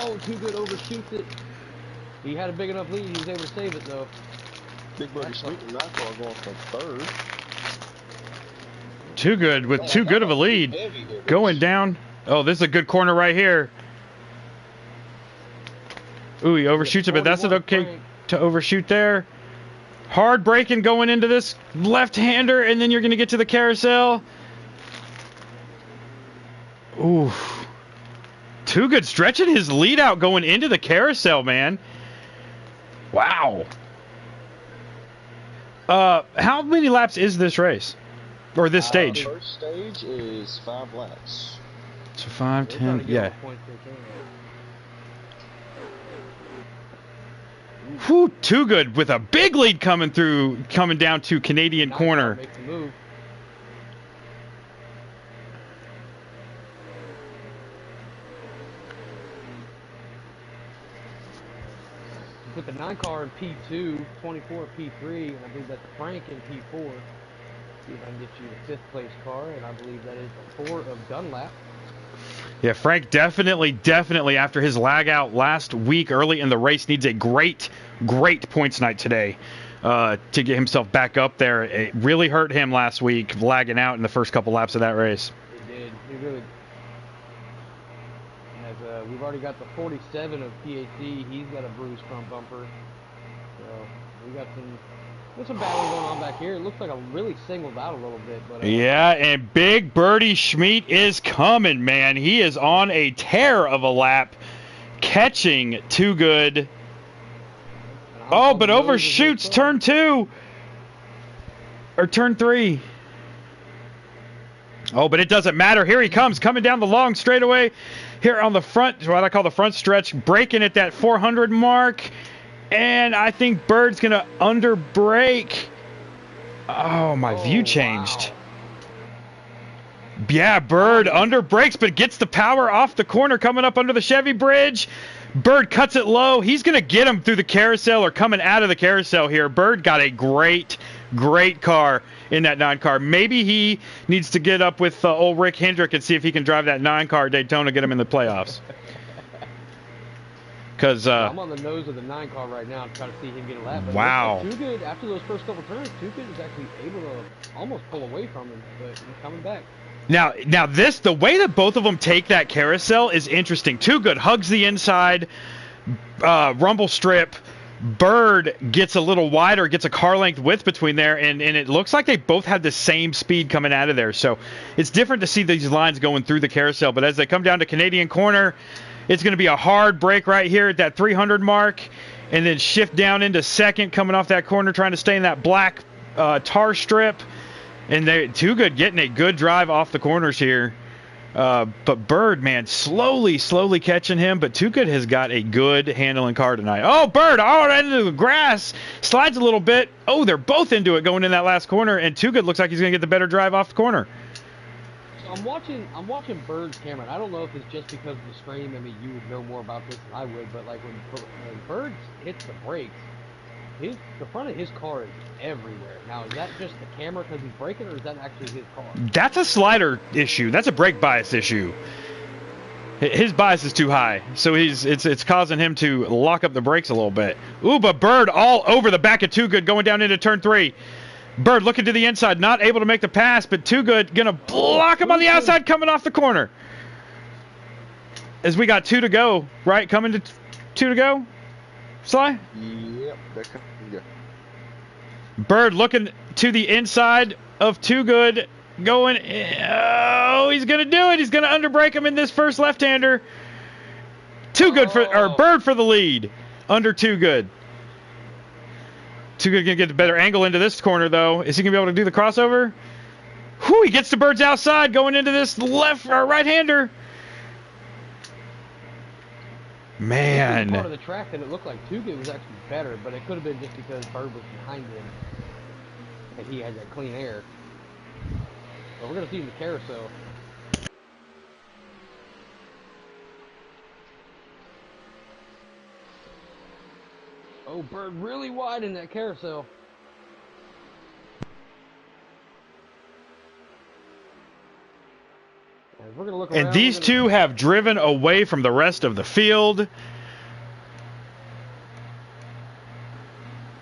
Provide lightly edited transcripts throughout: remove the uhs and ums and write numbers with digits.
Oh, Too Good overshoots it. He had a big enough lead. He was able to save it, though. Big Birdie Schmidt and NASCAR going for third. Too Good with too good of a lead. Going down. Oh, this is a good corner right here. Ooh, he overshoots it, but that's it okay to overshoot there. Hard braking going into this left-hander, and then you're going to get to the carousel. Ooh. Too Good stretching his lead out going into the carousel, man. Wow. How many laps is this race? Or this stage? The first stage is 5 laps. So 5, 10, yeah. Whew, Too Good with a big lead coming down to Canadian corner. Put the 9 car in P2, 24 P3, and I believe that's Frank in P4. See if I can get you the 5th place car, and I believe that is the 4 of Dunlap. Yeah, Frank definitely after his lag out last week early in the race needs a great points night today to get himself back up there. It really hurt him last week lagging out in the first couple laps of that race. It did. He really. As we've already got the 47 of PAC. He's got a bruised front bumper. So we got some battling going on back here. It looks like I really singled out a little bit. But yeah, and Big Birdie Schmidt is coming, man. He is on a tear of a lap, catching Too Good. Oh, but overshoots turn 2. Or turn 3. Oh, but it doesn't matter. Here he comes, coming down the long straightaway. Here on the front, what I call the front stretch, braking at that 400 mark. And I think Bird's going to under brake. Oh, my view changed. Wow. Yeah, Bird under brakes, but gets the power off the corner coming up under the Chevy bridge. Bird cuts it low. He's going to get him through the carousel or coming out of the carousel here. Bird got a great car in that 9 car. Maybe he needs to get up with old Rick Hendrick and see if he can drive that 9 car at Daytona, get him in the playoffs. Because I'm on the nose of the 9 car right now trying to see him get a lap. But wow. Too Good, after those first couple turns, Too Good is actually able to almost pull away from him, but he's coming back. Now the way that both of them take that carousel is interesting. Too Good hugs the inside, rumble strip. Bird gets a little wider, gets a car length width between there, and it looks like they both have the same speed coming out of there. So it's different to see these lines going through the carousel. But as they come down to Canadian corner, it's going to be a hard break right here at that 300 mark, and then shift down into second, coming off that corner, trying to stay in that black tar strip. And they Too Good getting a good drive off the corners here. But Bird, man, slowly catching him. But Too Good has got a good handling car tonight. Oh, Bird, right into the grass. Slides a little bit. Oh, they're both into it going in that last corner. And Too Good looks like he's going to get the better drive off the corner. So I'm watching Bird's camera. And I don't know if it's just because of the stream. I mean, you would know more about this than I would. But like when Bird hits the brakes, the front of his car is everywhere. Now, is that just the camera because he's braking, or is that actually his car? That's a slider issue. That's a brake bias issue. His bias is too high, so it's causing him to lock up the brakes a little bit. Ooh, but Bird all over the back of Too Good going down into turn 3. Bird looking to the inside, not able to make the pass, but Too Good going to block him on the outside coming off the corner. As we got 2 to go, right? Coming to 2 to go? Sly? Yep, yeah. Bird looking to the inside of Too Good, going. Oh, he's gonna do it. He's gonna underbrake him in this first left-hander. Bird for the lead under Too Good. Too Good gonna get a better angle into this corner though. Is he gonna be able to do the crossover? Whew, he gets to Bird's outside going into this left or right-hander. Man. Part of the track that it looked like Too Good was actually better, but it could have been just because Bird was behind him and he had that clean air. But we're gonna see in the carousel. Oh, Bird really wide in that carousel. We're gonna look around. And these two have driven away from the rest of the field.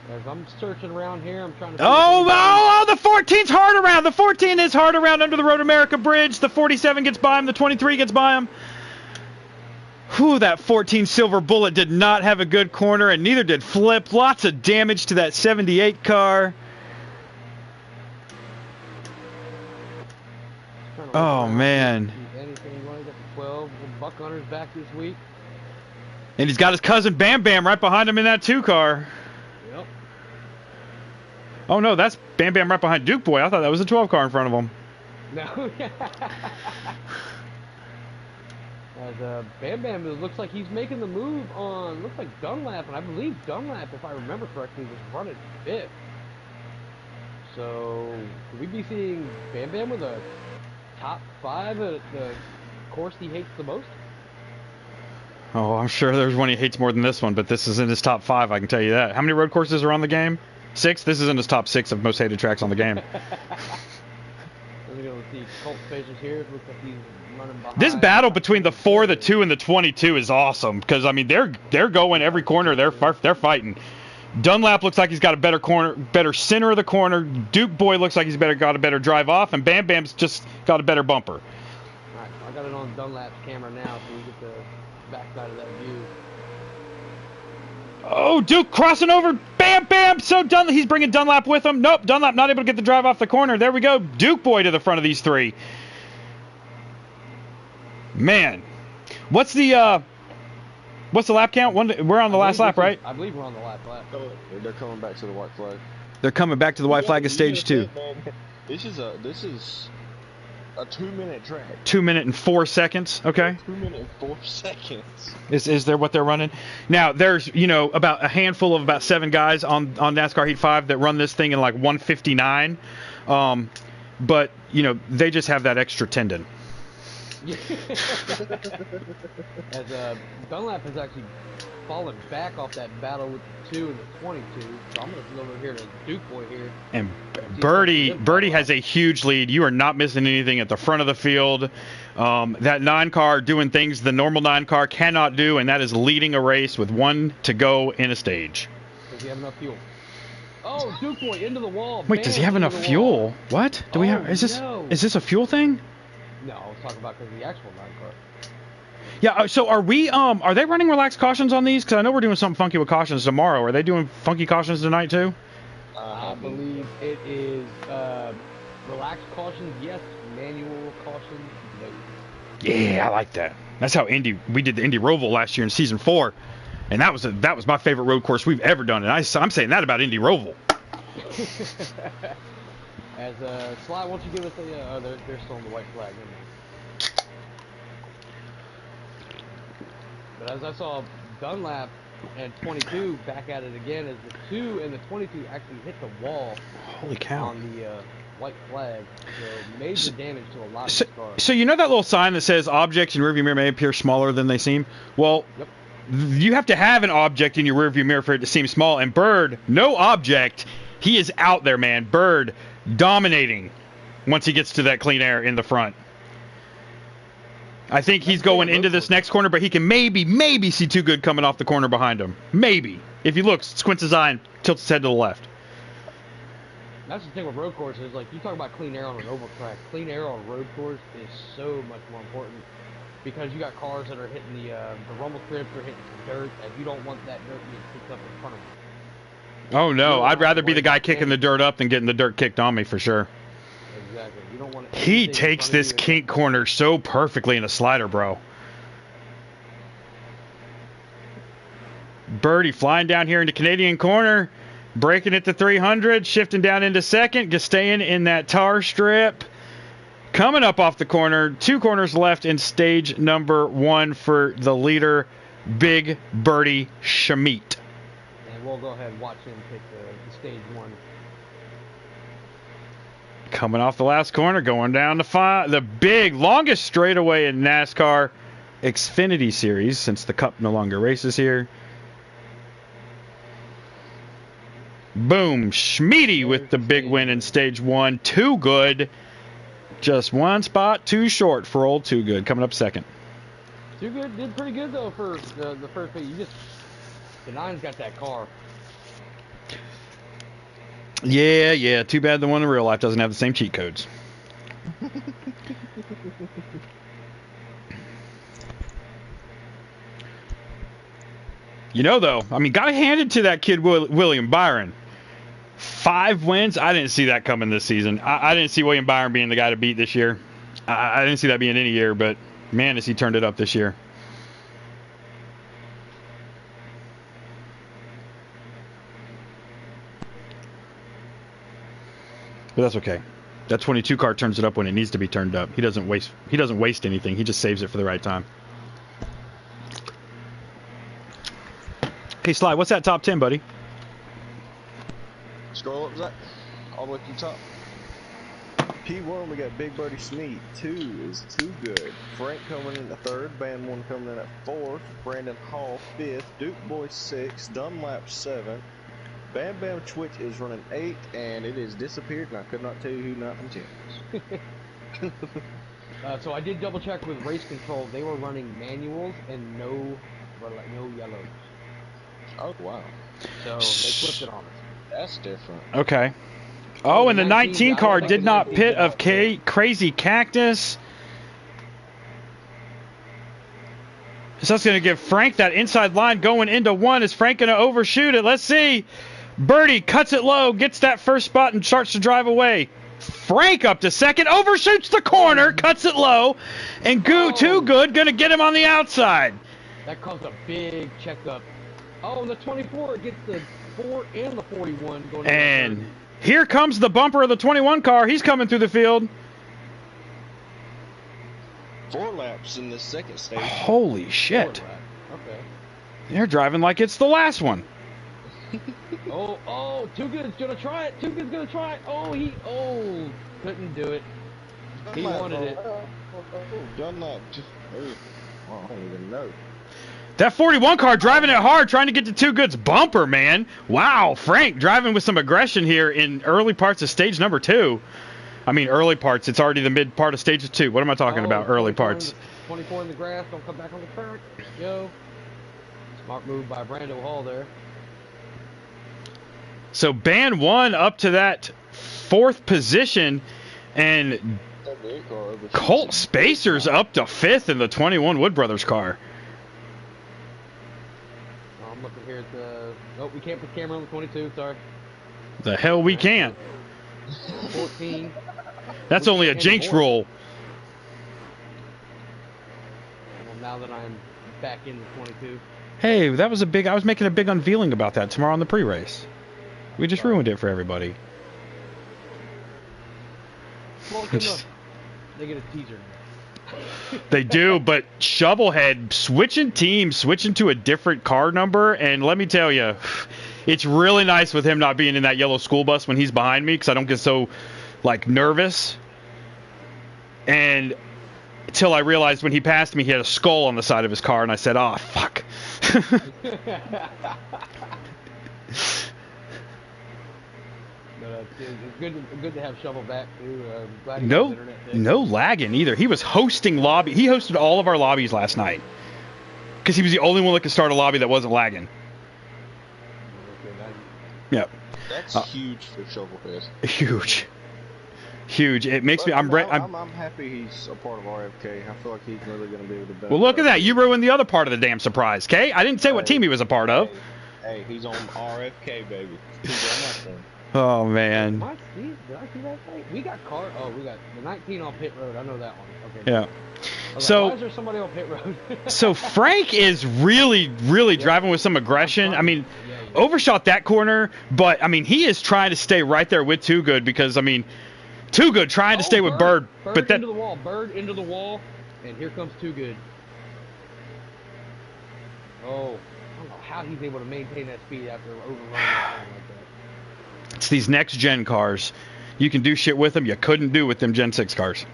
As I'm searching around here, I'm trying to. The 14's hard around. The 14 is hard around under the Road America bridge. The 47 gets by him. The 23 gets by him. Whew, that 14 Silver Bullet did not have a good corner, and neither did Flip. Lots of damage to that 78 car. Oh, man. Anything you want to get to 12. Buck Hunter's back this week. And he's got his cousin Bam Bam right behind him in that 2 car. Yep. Oh, no, that's Bam Bam right behind Duke Boy. I thought that was a 12 car in front of him. No. As Bam Bam, it looks like he's making the move on, looks like Dunlap, and I believe Dunlap, if I remember correctly, was running 5th. So, could we be seeing Bam Bam with a top 5 at the course he hates the most? Oh, I'm sure there's one he hates more than this one, but this is in his top 5, I can tell you that. How many road courses are on the game? 6? This is in his top 6 of most hated tracks on the game. We're going to see Colt Spacers here. It looks like he's running behind. This battle between the 4, the 2, and the 22 is awesome, because, I mean, they're going every corner. They're fighting. Dunlap looks like he's got a better center of the corner. Duke Boy looks like he's got a better drive off, and Bam Bam's just got a better bumper. All right, so I got it on Dunlap's camera now, so we get the backside of that view. Oh, Duke crossing over. Bam Bam. So he's bringing Dunlap with him. Nope, Dunlap not able to get the drive off the corner. There we go. Duke Boy to the front of these 3. Man, what's the lap count? We're on the last lap, right? I believe we're on the last lap. Oh, they're coming back to the white flag. They're coming back to the white flag at stage 2. This is a 2-minute track. 2 minute and 4 seconds. Okay. 2 minute and 4 seconds. Is there what they're running? Now there's about a handful of about 7 guys on NASCAR Heat 5 that run this thing in like 1:59, but they just have that extra tendon. As Dunlap has actually fallen back off that battle with the 2 and the 22, so I'm going to come over here to Duke Boy here. And Birdie has a huge lead. You are not missing anything at the front of the field. That 9 car doing things the normal 9 car cannot do, and that is leading a race with 1 to go in a stage. Does he have enough fuel? Oh, Duke Boy into the wall. Wait, does he have enough fuel? What? Do we have? Is this a fuel thing? No, I was talking about because of the actual 9 car. Yeah, so are they running relaxed cautions on these? Because I know we're doing something funky with cautions tomorrow. Are they doing funky cautions tonight too? I believe it is relaxed cautions, yes. Manual cautions, no. Yeah, I like that. That's how we did the Indy Roval last year in season 4, and that was my favorite road course we've ever done. And I'm saying that about Indy Roval. As Sly, why don't you give us a? They're still on the white flag. But as I saw Dunlap and 22 back at it again, as the 2 and the 22 actually hit the wall. Holy cow! On the white flag, so major damage to a lot of the cars. So that little sign that says objects in rearview mirror may appear smaller than they seem? Well, yep. You have to have an object in your rearview mirror for it to seem small. And Bird, no object. He is out there, man. Bird dominating once he gets to that clean air in the front. I think he's going into this next corner, but he can maybe see Too Good coming off the corner behind him. Maybe. If he looks, squints his eye, and tilts his head to the left. That's the thing with road courses. Like, you talk about clean air on an oval track. Clean air on a road course is so much more important because you got cars that are hitting the rumble strips or hitting the dirt, and you don't want that dirt being kicked up in front of them. Oh, no. I'd rather be the guy kicking the dirt up than getting the dirt kicked on me, for sure. Exactly. You don't want He takes this kink corner so perfectly in a slider, bro. Birdie flying down here into Canadian corner, breaking it to 300, shifting down into second, just staying in that tar strip. Coming up off the corner, 2 corners left in stage number 1 for the leader, Big Birdie Schmidt. And we'll go ahead and watch him take the stage 1. Coming off the last corner, going down to 5. The big, longest straightaway in NASCAR Xfinity Series since the Cup no longer races here. Boom. Schmidt with the big win in stage 1. Too Good Just one spot too short for old Too Good. Coming up second. Too Good did pretty good though for the first pick. The nine's got that car. Yeah. Too bad the one in real life doesn't have the same cheat codes. You know, though, I mean, gotta hand it to that kid, William Byron. 5 wins. I didn't see that coming this season. I didn't see William Byron being the guy to beat this year. I didn't see that being any year, but man, has he turned it up this year. But that's okay. That 22 car turns it up when it needs to be turned up. He doesn't waste anything. He just saves it for the right time. Hey, Sly, what's that top 10, buddy? Scroll up, Zach. All the way to the top. P1, we got Big Birdie Sneed. 2 is Too Good. Frank coming in at 3rd. Band 1 coming in at 4th. Brandon Hall 5th. Duke Boy 6th. Dunlap 7th. Bam Bam Twitch is running 8th, and it has disappeared, and I could not tell you who not champions. So I did double check with Race Control. They were running manuals and no yellows. Oh, wow. So they flipped it on us. That's different. Okay. Oh, and the 19 car did not pit of Crazy Cactus. So that's going to give Frank that inside line going into 1. Is Frank going to overshoot it? Let's see. Birdie cuts it low, gets that first spot, and starts to drive away. Frank up to second, overshoots the corner, cuts it low, and Too Good going to get him on the outside. That caused a big checkup. Oh, and the 24 gets the 4 and the 41 going. And here comes the bumper of the 21 car. He's coming through the field. 4 laps in the second stage. Holy shit. Okay. They're driving like it's the last one. Oh, Too Good's gonna try it. Too Good's gonna try it. Couldn't do it. He wanted it. Dunlap. I don't even know. That 41 car driving it hard, trying to get to Too Good's bumper, man. Wow, Frank driving with some aggression here in early parts of stage number 2. I mean, early parts. It's already the mid part of stage 2. What am I talking about? Early parts. 24 in the grass. Don't come back on the track. Yo. Smart move by Brando Hall there. So Band 1 up to that 4th position, and Colt Spacer's up to 5th in the 21 Wood Brothers car. I'm looking here at the... Oh, we can't put the camera on the 22, sorry. The hell we can't. 14. That's only a jinx rule. Well, now that I'm back in the 22. Hey, that was I was making a big unveiling about that tomorrow on the pre-race. We just ruined it for everybody. Well, they get a teaser. They do, but Shovelhead switching teams, switching to a different car number, and let me tell you, it's really nice with him not being in that yellow school bus when he's behind me, because I don't get so, nervous. And until I realized when he passed me, he had a skull on the side of his car, and I said, "Oh, fuck." It's good to have Shovel back too. Glad he No, has internet fixed. no lagging either. He was hosting lobby. He hosted all of our lobbies last night because he was the only one that could start a lobby that wasn't lagging. Yep. That's huge for Shovelhead. Huge. It makes me. I'm happy he's a part of RFK. I feel like he's really going to be able to benefit. Well, look at that. You ruined the other part of the damn surprise, okay? I didn't say what team he was a part of. Hey, he's on RFK, baby. He's on that thing. Oh, man. Did I see that fight? We got the 19 on pit road. I know that one. Okay. Yeah. So why is there somebody on pit road? So Frank is really driving with some aggression. I mean, overshot that corner, but I mean, he is trying to stay right there with Too Good because I mean, Too Good trying to stay with Bird, but that into the wall, Bird into the wall, and here comes Too Good. Oh, I don't know how he's able to maintain that speed after overrunning that thing like that. It's these next gen cars. You can do shit with them you couldn't do with them Gen 6 cars.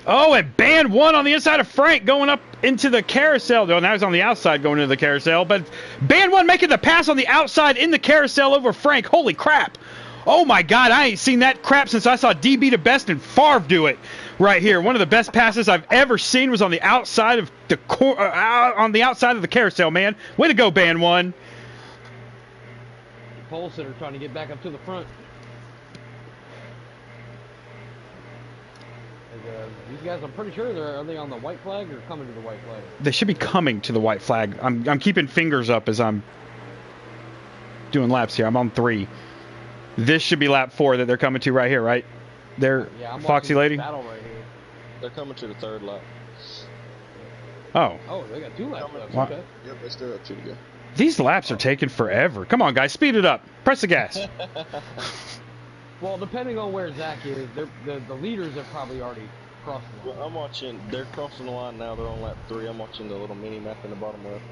Oh, and Band 1 on the inside of Frank going up into the carousel. Oh, now he's on the outside going into the carousel. But Band 1 making the pass on the outside in the carousel over Frank. Holy crap. Oh my God, I ain't seen that crap since I saw DB to Best and Favre do it right here. One of the best passes I've ever seen was on the outside of the carousel, man. Way to go, Band 1. Pole sitter trying to get back up to the front. These guys, I'm pretty sure are they on the white flag or coming to the white flag? They should be coming to the white flag. I'm keeping fingers up as I'm doing laps here. I'm on 3. This should be lap 4 that they're coming to right here, right? They're Foxy Lady. Battle right here. They're coming to the 3rd lap. Oh. Oh, they got 2 laps left. Wow. Okay. Yep, they still have 2 to go. These laps are taking forever. Come on, guys, speed it up. Press the gas. Well, depending on where Zach is, the leaders have probably already crossed the line. Well, I'm watching. They're crossing the line now. They're on lap 3. I'm watching the little mini map in the bottom left.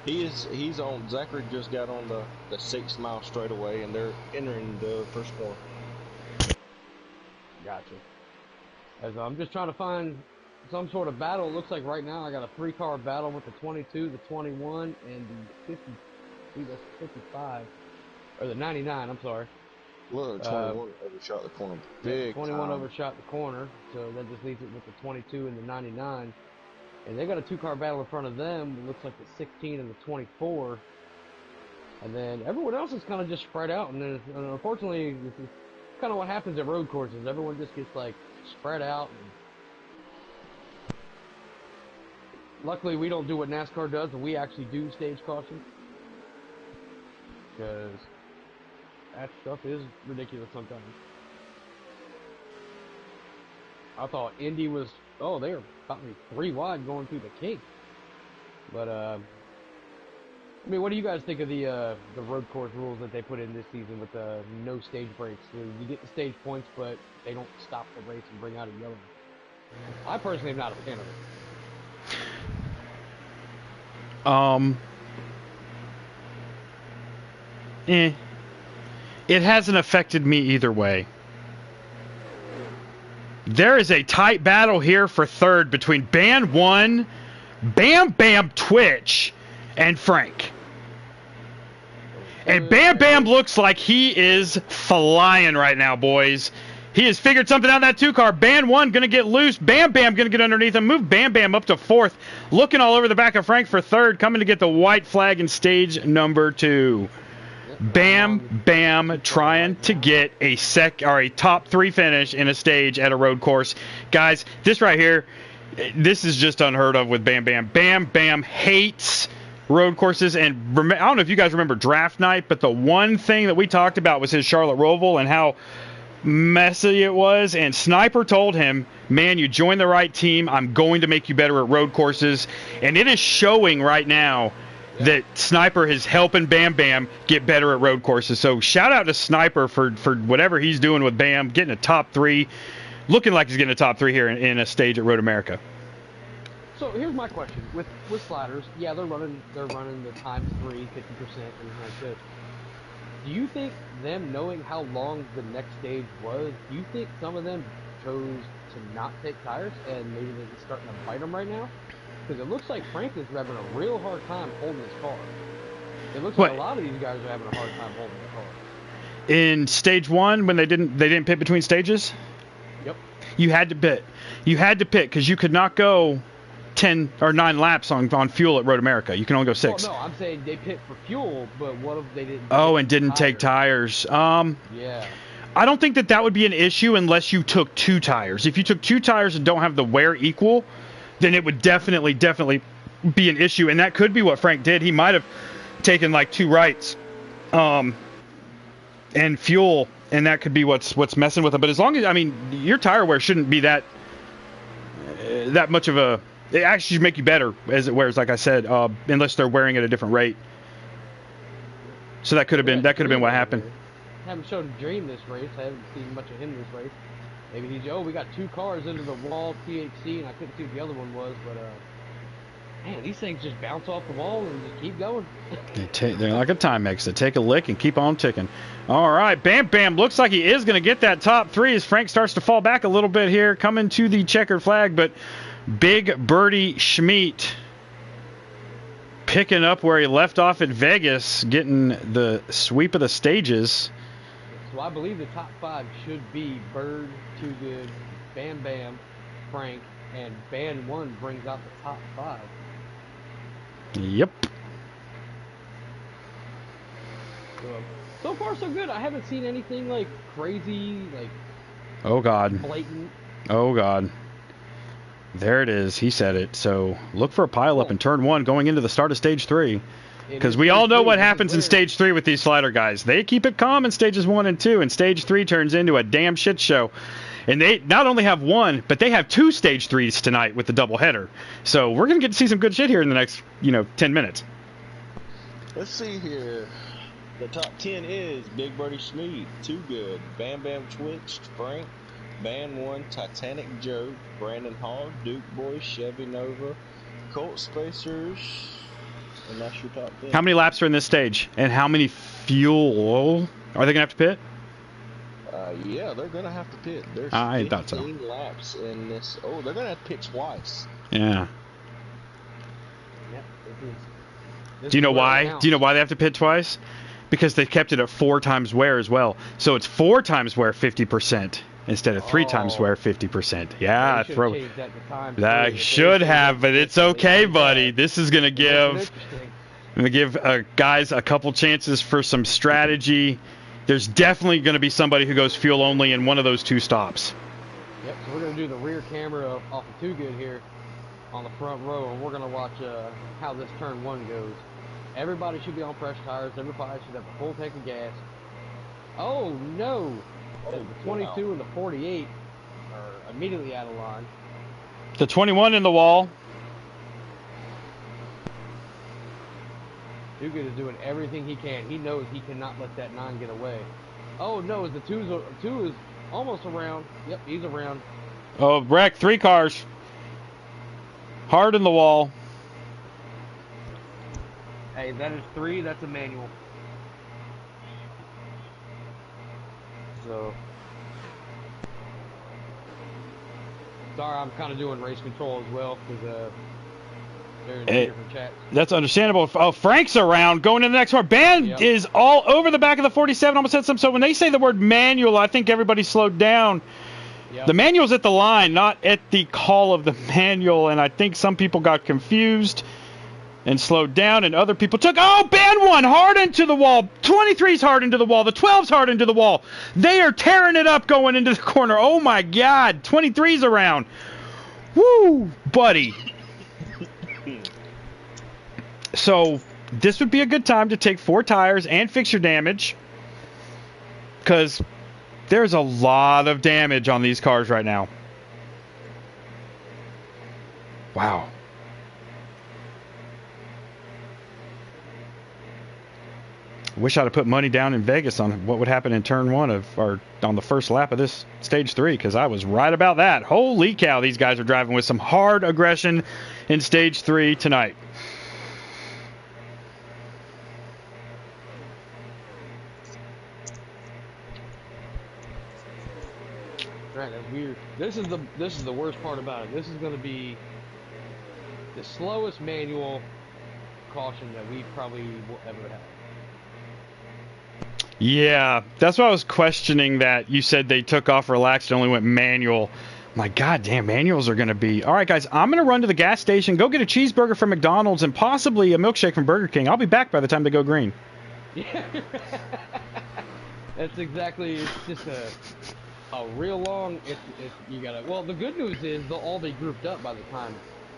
He's on. Zachary just got on the 6 mile straightaway, and they're entering the first corner. Gotcha. As I'm just trying to find some sort of battle. It looks like right now I got a 3-car battle with the 22, the 21, and the 50. That's 55 or the 99. I'm sorry. Look, 21 overshot the corner. Big 21 time. overshot the corner, so that just leaves it with the 22 and the 99. And they got a 2-car battle in front of them. It looks like the 16 and the 24. And then everyone else is kind of just spread out. And then, unfortunately, this is kind of what happens at road courses. Everyone just gets like spread out. And luckily, we don't do what NASCAR does, and we actually do stage caution. Because that stuff is ridiculous sometimes. I thought Indy was, they were probably 3 wide going through the kink. But, I mean, what do you guys think of the road course rules that they put in this season with no stage breaks? You get the stage points, but they don't stop the race and bring out a yellow. I personally am not a fan of it. It hasn't affected me either way. There is a tight battle here for 3rd between Band 1, Bam Bam Twitch, and Frank. And Bam Bam looks like he is flying right now, boys. He has figured something out in that 2-car. Band 1 going to get loose. Bam Bam going to get underneath him. Move Bam Bam up to 4th. Looking all over the back of Frank for 3rd. Coming to get the white flag in stage number 2. Bam Bam trying to get a top 3 finish in a stage at a road course. Guys, this right here, this is just unheard of with Bam Bam. Bam Bam hates road courses, and I don't know if you guys remember draft night, but the one thing that we talked about was his Charlotte Roval and how messy it was, and Sniper told him, man, you joined the right team. I'm going to make you better at road courses, and it is showing right now that Sniper is helping Bam Bam get better at road courses. So shout out to Sniper for whatever he's doing with Bam, getting a top 3, looking like he's getting a top 3 here in a stage at Road America. So here's my question with sliders. Yeah, they're running the times 3, 50%, and like this. Do you think them knowing how long the next stage was, do you think some of them chose to not take tires and maybe they're just starting to bite them right now? Because it looks like Frank is having a real hard time holding his car. It looks like a lot of these guys are having a hard time holding their car. In stage 1, when they didn't pit between stages? Yep. You had to pit. You had to pit because you could not go 10 or 9 laps on fuel at Road America. You can only go 6. Well, no, I'm saying they pit for fuel, but what if they didn't? Take tires. Yeah. I don't think that would be an issue unless you took 2 tires. If you took 2 tires and don't have the wear equal, then it would definitely be an issue, and that could be what Frank did. He might have taken like 2 rights, and fuel, and that could be what's messing with him. But as long as, I mean, your tire wear shouldn't be that much of a. It actually should make you better as it wears, like I said, unless they're wearing at a different rate. So that could have been what happened. I haven't shown Dream this race. I haven't seen much of him this race. Maybe he's, we got 2 cars into the wall, THC, and I couldn't see what the other one was, but, man, these things just bounce off the wall and just keep going. They're like a Timex. They take a lick and keep on ticking. All right, Bam Bam looks like he is going to get that top 3 as Frank starts to fall back a little bit here, coming to the checkered flag, but Big Birdie Schmidt picking up where he left off at Vegas, getting the sweep of the stages. So I believe the top 5 should be Bird, Too Good, Bam Bam, Frank, and Band 1 brings out the top 5. Yep. So far so good. I haven't seen anything like crazy, like Oh God. blatant. Oh God. There it is. He said it. So look for a pileup in turn 1 going into the start of stage 3. Because we all know what happens in stage 3 with these slider guys. They keep it calm in stages 1 and 2, and stage 3 turns into a damn shit show. And they not only have 1, but they have 2 stage 3s tonight with the doubleheader. So we're going to get to see some good shit here in the next, 10 minutes. Let's see here. The top 10 is Big Birdie Schmeed, Too Good, Bam Bam Twitched, Frank, Band 1, Titanic Joe, Brandon Hogg, Duke Boy, Chevy Nova, Colt Spacers, and that's your top 10. How many laps are in this stage? And how many fuel are they going to have to pit? Yeah, they're going to have to pit. There's I thought so. 15 laps in this. Oh, they're going to have to pit twice. Yeah. Yep, Do you know why? Do you know why they have to pit twice? Because they kept it at 4 times wear as well. So it's 4 times wear 50% instead of 3 times wear 50% Yeah, throw. That should have, but it's okay, buddy. This is gonna give guys a couple chances for some strategy. There's definitely going to be somebody who goes fuel only in one of those 2 stops. Yep. So we're gonna do the rear camera off of Too Good here on the front row, and we're gonna watch how this turn 1 goes. Everybody should be on fresh tires. Everybody should have a full tank of gas. Oh no! The 22 and the 48 are immediately out of line. The 21 in the wall. Too Good is doing everything he can. He knows he cannot let that 9 get away. Oh no! The 2 is almost around. Yep, he's around. Oh, wreck 3 cars. Hard in the wall. Hey, that is 3. That's a manual. So, sorry, I'm kind of doing race control as well because they're in different chats. That's understandable. Oh, Frank's around going to the next one. Band is all over the back of the 47. Almost had some. So when they say the word manual, I think everybody slowed down. Yep. The manual's at the line, not at the call of the manual, and I think some people got confused and slowed down, and other people took, Band 1 hard into the wall, 23's hard into the wall, the 12's hard into the wall. They are tearing it up going into the corner. Oh my God, 23's around. Woo, buddy. So this would be a good time to take 4 tires and fix your damage, because there's a lot of damage on these cars right now. Wow. Wish I'd have put money down in Vegas on what would happen in turn 1 or on the first lap of this stage 3, because I was right about that. Holy cow, these guys are driving with some hard aggression in stage 3 tonight. Right, that's weird. This is the worst part about it. This is going to be the slowest manual caution that we probably will ever have. Yeah, that's why I was questioning that. You said they took off relaxed and only went manual. I'm like, God damn, manuals are going to be... All right, guys, I'm going to run to the gas station, go get a cheeseburger from McDonald's, and possibly a milkshake from Burger King. I'll be back by the time they go green. Yeah. That's exactly... It's just a real long... you gotta... Well, the good news is they'll all be grouped up by the time,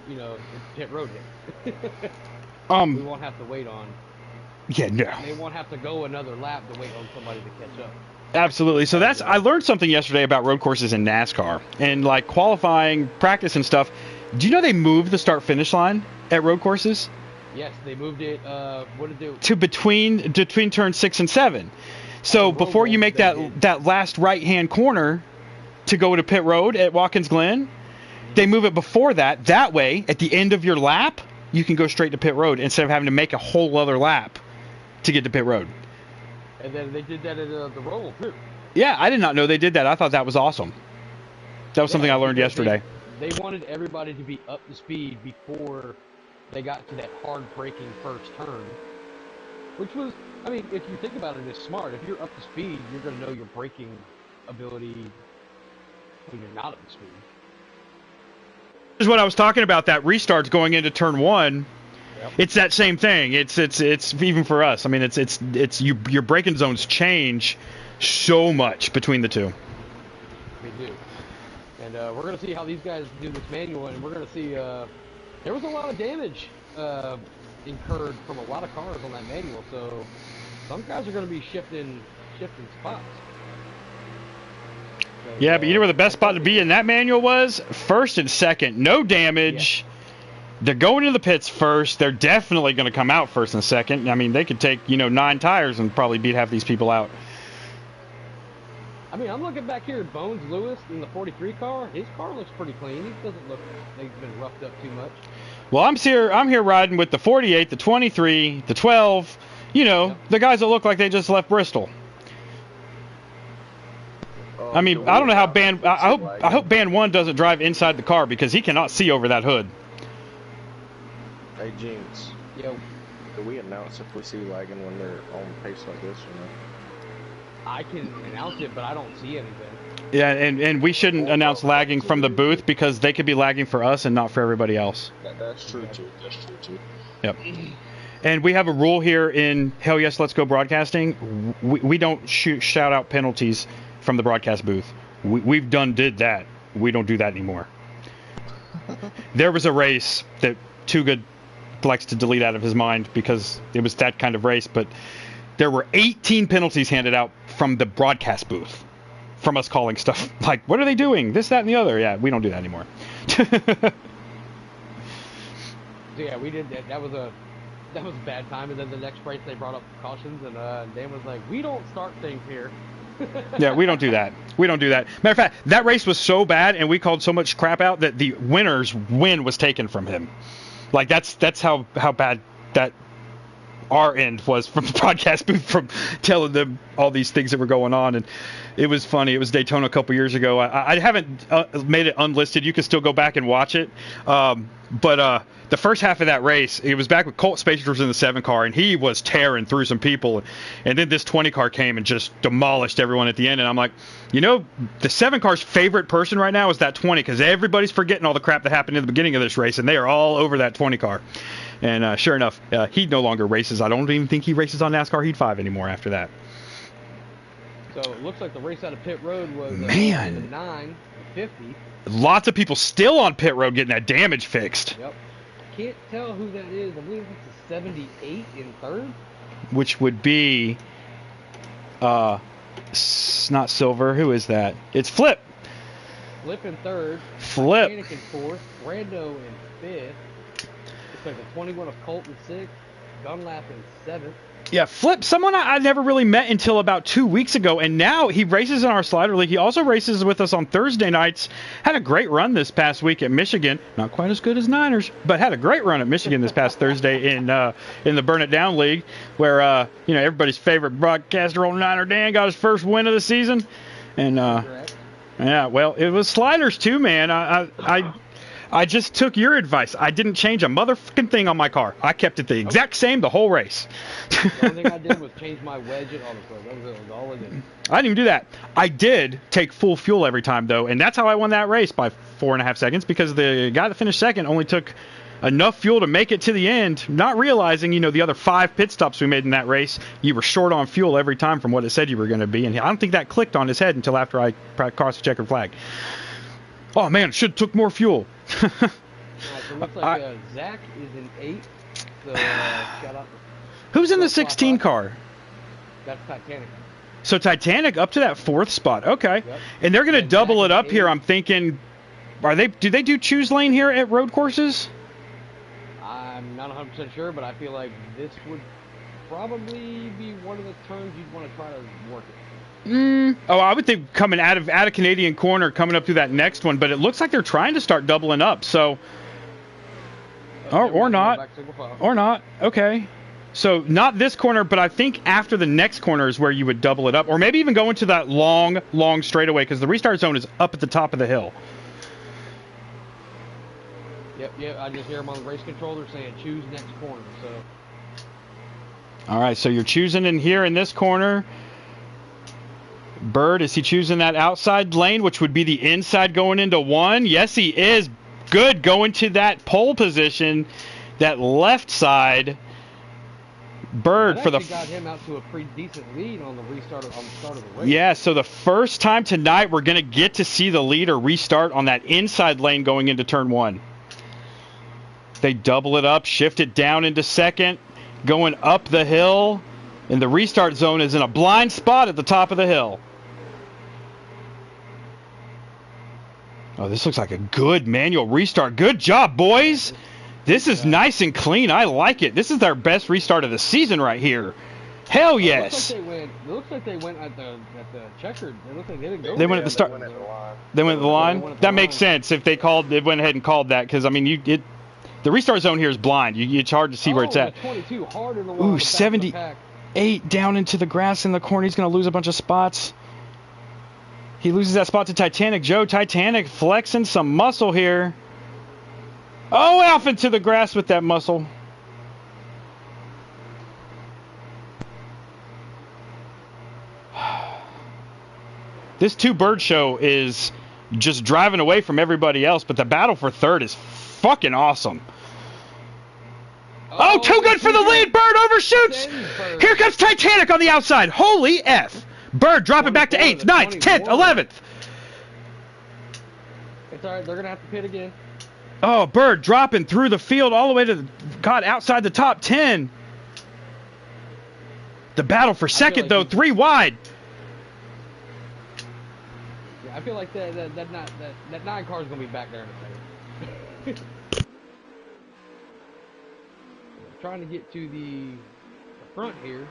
it's pit road hit. We won't have to wait on... Yeah, no. They won't have to go another lap to wait on somebody to catch up. Absolutely. So I learned something yesterday about road courses in NASCAR and like qualifying, practice and stuff. Do you know they moved the start-finish line at road courses? Yes, they moved it. What did they? To between turn 6 and 7. So before you make that last right-hand corner to go to pit road at Watkins Glen, they move it before that. That way, at the end of your lap, you can go straight to pit road instead of having to make a whole other lap to get to pit road. And then they did that at the Roval too. Yeah, I did not know they did that. I thought that was awesome. That was something I learned yesterday. They wanted everybody to be up to speed before they got to that hard braking first turn. Which was, I mean, if you think about it, it's smart. If you're up to speed, you're going to know your braking ability when you're not up to speed. This is what I was talking about. That restarts going into turn one. Yep. It's that same thing. It's even for us. I mean, it's your braking zones change so much between the two. They do. And we're going to see how these guys do this manual, and we're going to see there was a lot of damage incurred from a lot of cars on that manual, so some guys are going to be shifting spots. Yeah, but you know where the best spot to be in that manual was? First and second. No damage. Yeah. They're going to the pits first. They're definitely going to come out first and second. I mean, they could take, 9 tires and probably beat half these people out. I mean, I'm looking back here at Bones Lewis in the 43 car. His car looks pretty clean. He doesn't look like he's been roughed up too much. Well, I'm here riding with the 48, the 23, the 12, Yep. The guys that look like they just left Bristol. I mean, I don't know how I hope Band 1 doesn't drive inside the car because he cannot see over that hood. Hey, Jinx. Yo. Do we announce if we see lagging when they're on pace like this or not? I can announce it, but I don't see anything. Yeah, and we shouldn't announce lagging from the booth because they could be lagging for us and not for everybody else. That's true, too. That's true, too. Yep. And we have a rule here in Hell Yes, Let's Go Broadcasting. We don't shout out penalties from the broadcast booth. We've did that. We don't do that anymore. There was a race that Too Good likes to delete out of his mind because it was that kind of race, but there were 18 penalties handed out from the broadcast booth from us calling stuff like, what are they doing? This, that, and the other. Yeah, we don't do that anymore. Yeah, we did that. That was a bad time. And then the next race they brought up cautions, and Dan was like, we don't start things here. Yeah, we don't do that. We don't do that. Matter of fact, that race was so bad and we called so much crap out that the winner's win was taken from him. Like, that's how bad that our end was from the broadcast booth, from telling them all these things that were going on. And it was funny. It was Daytona a couple years ago. I haven't made it unlisted. You can still go back and watch it. But the first half of that race, it was back with Colt Spacer was in the 7 car, and he was tearing through some people. And then this 20 car came and just demolished everyone at the end. And I'm like, the 7 car's favorite person right now is that 20, because everybody's forgetting all the crap that happened in the beginning of this race, and they are all over that 20 car. And sure enough, he no longer races. I don't even think he races on NASCAR Heat 5 anymore after that. So it looks like the race out of pit road was the 950. Lots of people still on pit road getting that damage fixed. Yep. Can't tell who that is. I believe it's a 78 in third. Which would be, not Silver. Who is that? It's Flip. Flip in third. Flip. Titanic in fourth. Brando in fifth. Looks like the 21 of Colt in sixth. Dunlap in seventh. Yeah, Flip, someone I never really met until about 2 weeks ago, and now he races in our Slider League. He also races with us on Thursday nights. Had a great run this past week at Michigan. Not quite as good as Niners, but had a great run at Michigan this past Thursday in the Burn It Down League, where everybody's favorite broadcaster, old Niner Dan, got his first win of the season. And yeah, well, it was sliders too, man. I just took your advice. I didn't change a motherfucking thing on my car. I kept it the exact same the whole race. The only thing I did was change my wedge and autocross. That was all I did. I didn't even do that. I did take full fuel every time, though, and that's how I won that race by 4.5 seconds, because the guy that finished second only took enough fuel to make it to the end, not realizing, the other 5 pit stops we made in that race, you were short on fuel every time from what it said you were going to be, and I don't think that clicked on his head until after I crossed the checkered flag. Oh, man, should have took more fuel. So it looks like Zach is in 8th. So shout out. Who's in the 16 car? That's Titanic. So Titanic up to that 4th spot. Okay. Yep. And they're going to double it up here. I'm thinking, do they do choose lane here at road courses? I'm not 100% sure, but I feel like this would probably be one of the turns you'd want to try to work it. Oh, I would think coming out of Canadian Corner, coming up through that next one, but it looks like they're trying to start doubling up. So, or not, Okay, so not this corner, but I think after the next corner is where you would double it up, or maybe even go into that long straightaway, because the restart zone is up at the top of the hill. Yep. I just hear them on the race controller saying choose next corner. So. All right, so you're choosing in here in this corner. Bird, is he choosing that outside lane, which would be the inside going into 1? Yes, he is. Good, going to that pole position, that left side. Bird for the got him out to a pretty decent lead on the start of the race. Yeah, so the first time tonight we're going to get to see the leader restart on that inside lane going into turn 1. They double it up, shift it down into second, going up the hill, and the restart zone is in a blind spot at the top of the hill. Oh, this looks like a good manual restart. Good job, boys. This is nice and clean. I like it. This is their best restart of the season right here. Hell yes. It looks like they went at the checkered. It looks like they didn't go. They went at the start. They went at the line. That makes sense if they went ahead and called that, because I mean the restart zone here is blind. It's hard to see where it's at. 22 hard in the wall. Ooh, 78 down into the grass in the corner. He's going to lose a bunch of spots. He loses that spot to Titanic Joe. Titanic flexing some muscle here. Oh, off into the grass with that muscle. This two-bird show is just driving away from everybody else, but the battle for third is fucking awesome. Oh, too good for the lead. Bird overshoots. Here comes Titanic on the outside. Holy F. Bird dropping back to 8th, 9th, 10th, 11th. It's all right. They're going to have to pit again. Oh, Bird dropping through the field all the way to outside the top 10. The battle for second, though, 3 wide. Yeah, I feel like that 9 car is going to be back there in a second. Trying to get to the front here.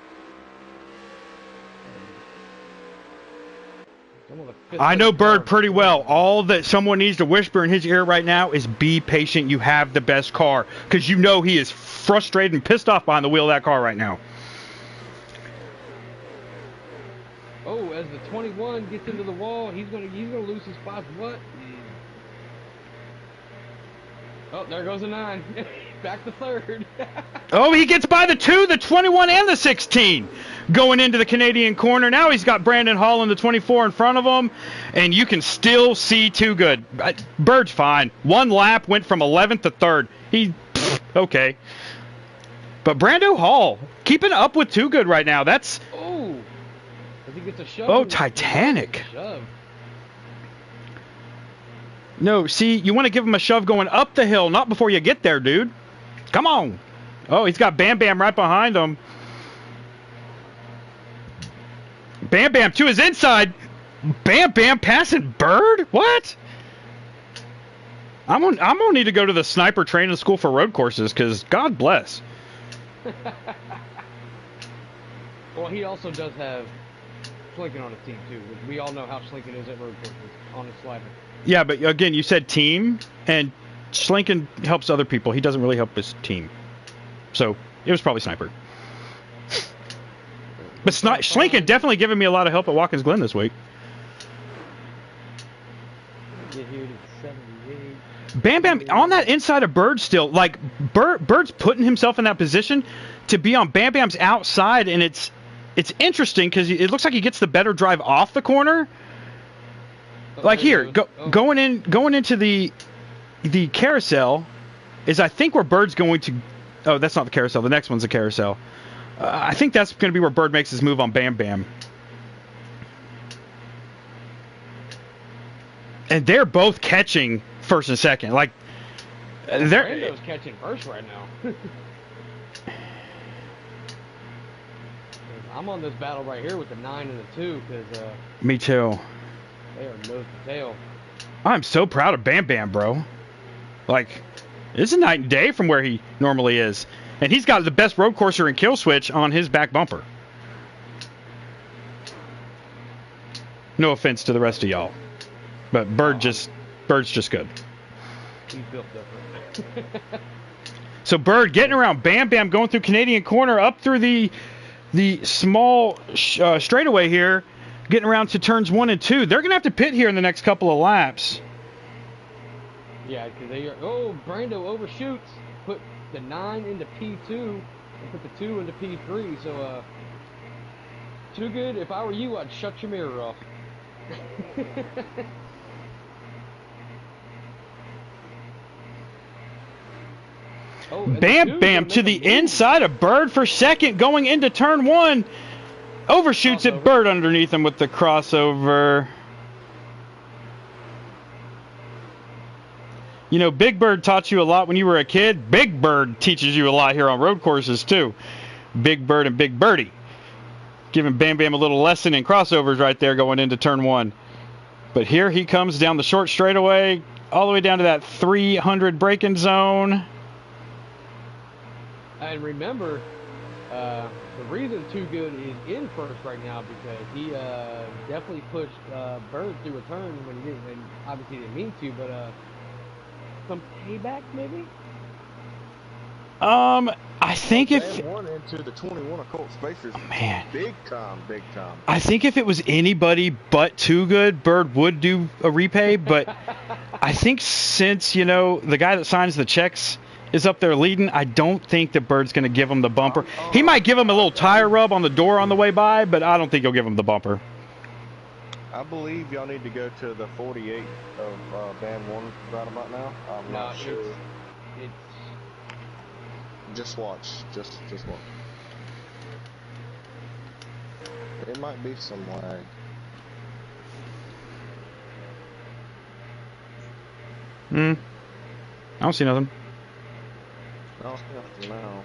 I know Bird pretty well. All that someone needs to whisper in his ear right now is be patient. You have the best car, because you know he is frustrated and pissed off behind the wheel of that car right now. Oh, as the 21 gets into the wall, he's gonna lose his spots. What? Oh, there goes the 9. Back to third. Oh, he gets by the 2, the 21, and the 16 going into the Canadian corner. Now he's got Brandon Hall and the 24 in front of him, and you can still see Too Good. Bird's fine. 1 lap went from 11th to 3rd. Okay. But Brando Hall keeping up with Too Good right now. That's. Oh. He gets a shove. Oh, Titanic. No, see, you want to give him a shove going up the hill, not before you get there, dude. Come on. Oh, he's got Bam Bam right behind him. Bam Bam to his inside. Bam Bam passing Bird? What? I'm gonna need to go to the sniper training school for road courses, because God bless. Well, he also does have Schlinken on his team, too. We all know how Schlinken is at road courses on his slider. Yeah, but again, you said team, and Schlinken helps other people. He doesn't really help his team. So, it was probably Sniper. But Schlinken definitely giving me a lot of help at Watkins Glen this week. Get here to 78. Bam Bam on that inside of Bird still. Like, Bird's putting himself in that position to be on Bam Bam's outside, and it's interesting because it looks like he gets the better drive off the corner. Like here, going into the carousel is, I think, where Bird's going to. Oh, that's not the carousel. The next one's the carousel. I think that's going to be where Bird makes his move on Bam Bam. And they're both catching first and second. Like, Brando's catching first right now. I'm on this battle right here with the 9 and the 2 because. Me too. They are nose to tail. I'm so proud of Bam Bam, bro. Like, it's a night and day from where he normally is. And he's got the best road courser in Kill Switch on his back bumper. No offense to the rest of y'all. But Bird's just good. He's built different. So Bird getting around Bam Bam, going through Canadian corner, up through the small straightaway here. Getting around to turns 1 and 2. They're going to have to pit here in the next couple of laps. Yeah, because they are. Oh, Brando overshoots. Put the 9 into P2. put the 2 into P3, so, Too Good, if I were you, I'd shut your mirror off. Oh, and Bam the 2's Bam gonna to make the a move. inside of Bird for second, going into turn 1. Overshoots it, Crossover. Bird underneath him with the crossover. You know, Big Bird taught you a lot when you were a kid. Big Bird teaches you a lot here on road courses, too. Big Bird and Big Birdie. Giving Bam Bam a little lesson in crossovers right there going into turn 1. But here he comes down the short straightaway, all the way down to that 300 braking zone. And remember, the reason Too Good is in first right now because he definitely pushed Bird through a turn when he didn't, and obviously didn't mean to, but some payback maybe. I think if Van one into the 21 of Colt Spacers. man, Big time, big time. I think if it was anybody but Too Good, Bird would do a repay. But I think since, you know, the guy that signs the checks is up there leading, I don't think that Bird's going to give him the bumper. He might give him a little tire rub on the door on the way by, but I don't think he'll give him the bumper. I believe y'all need to go to the 48 of Van 1 right about now. I'm No, not sure. It's Just watch. Just watch. There might be some lag. I don't see nothing. I'll see nothing now.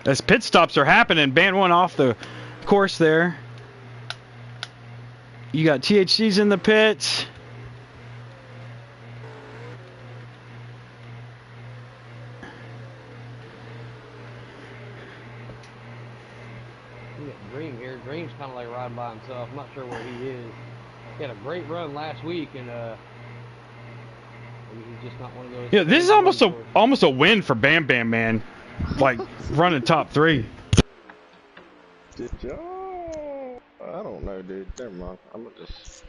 As pit stops are happening, Band 1 off the course there. You got THC's in the pits. we got Dream here. Dream's kind of like riding by himself. I'm not sure where he is. He had a great run last week, and he's just not one of those. Yeah, this is almost a win for Bam Bam, man. Like running top 3. Did y'all? I don't know, dude. Never mind. I'm gonna just.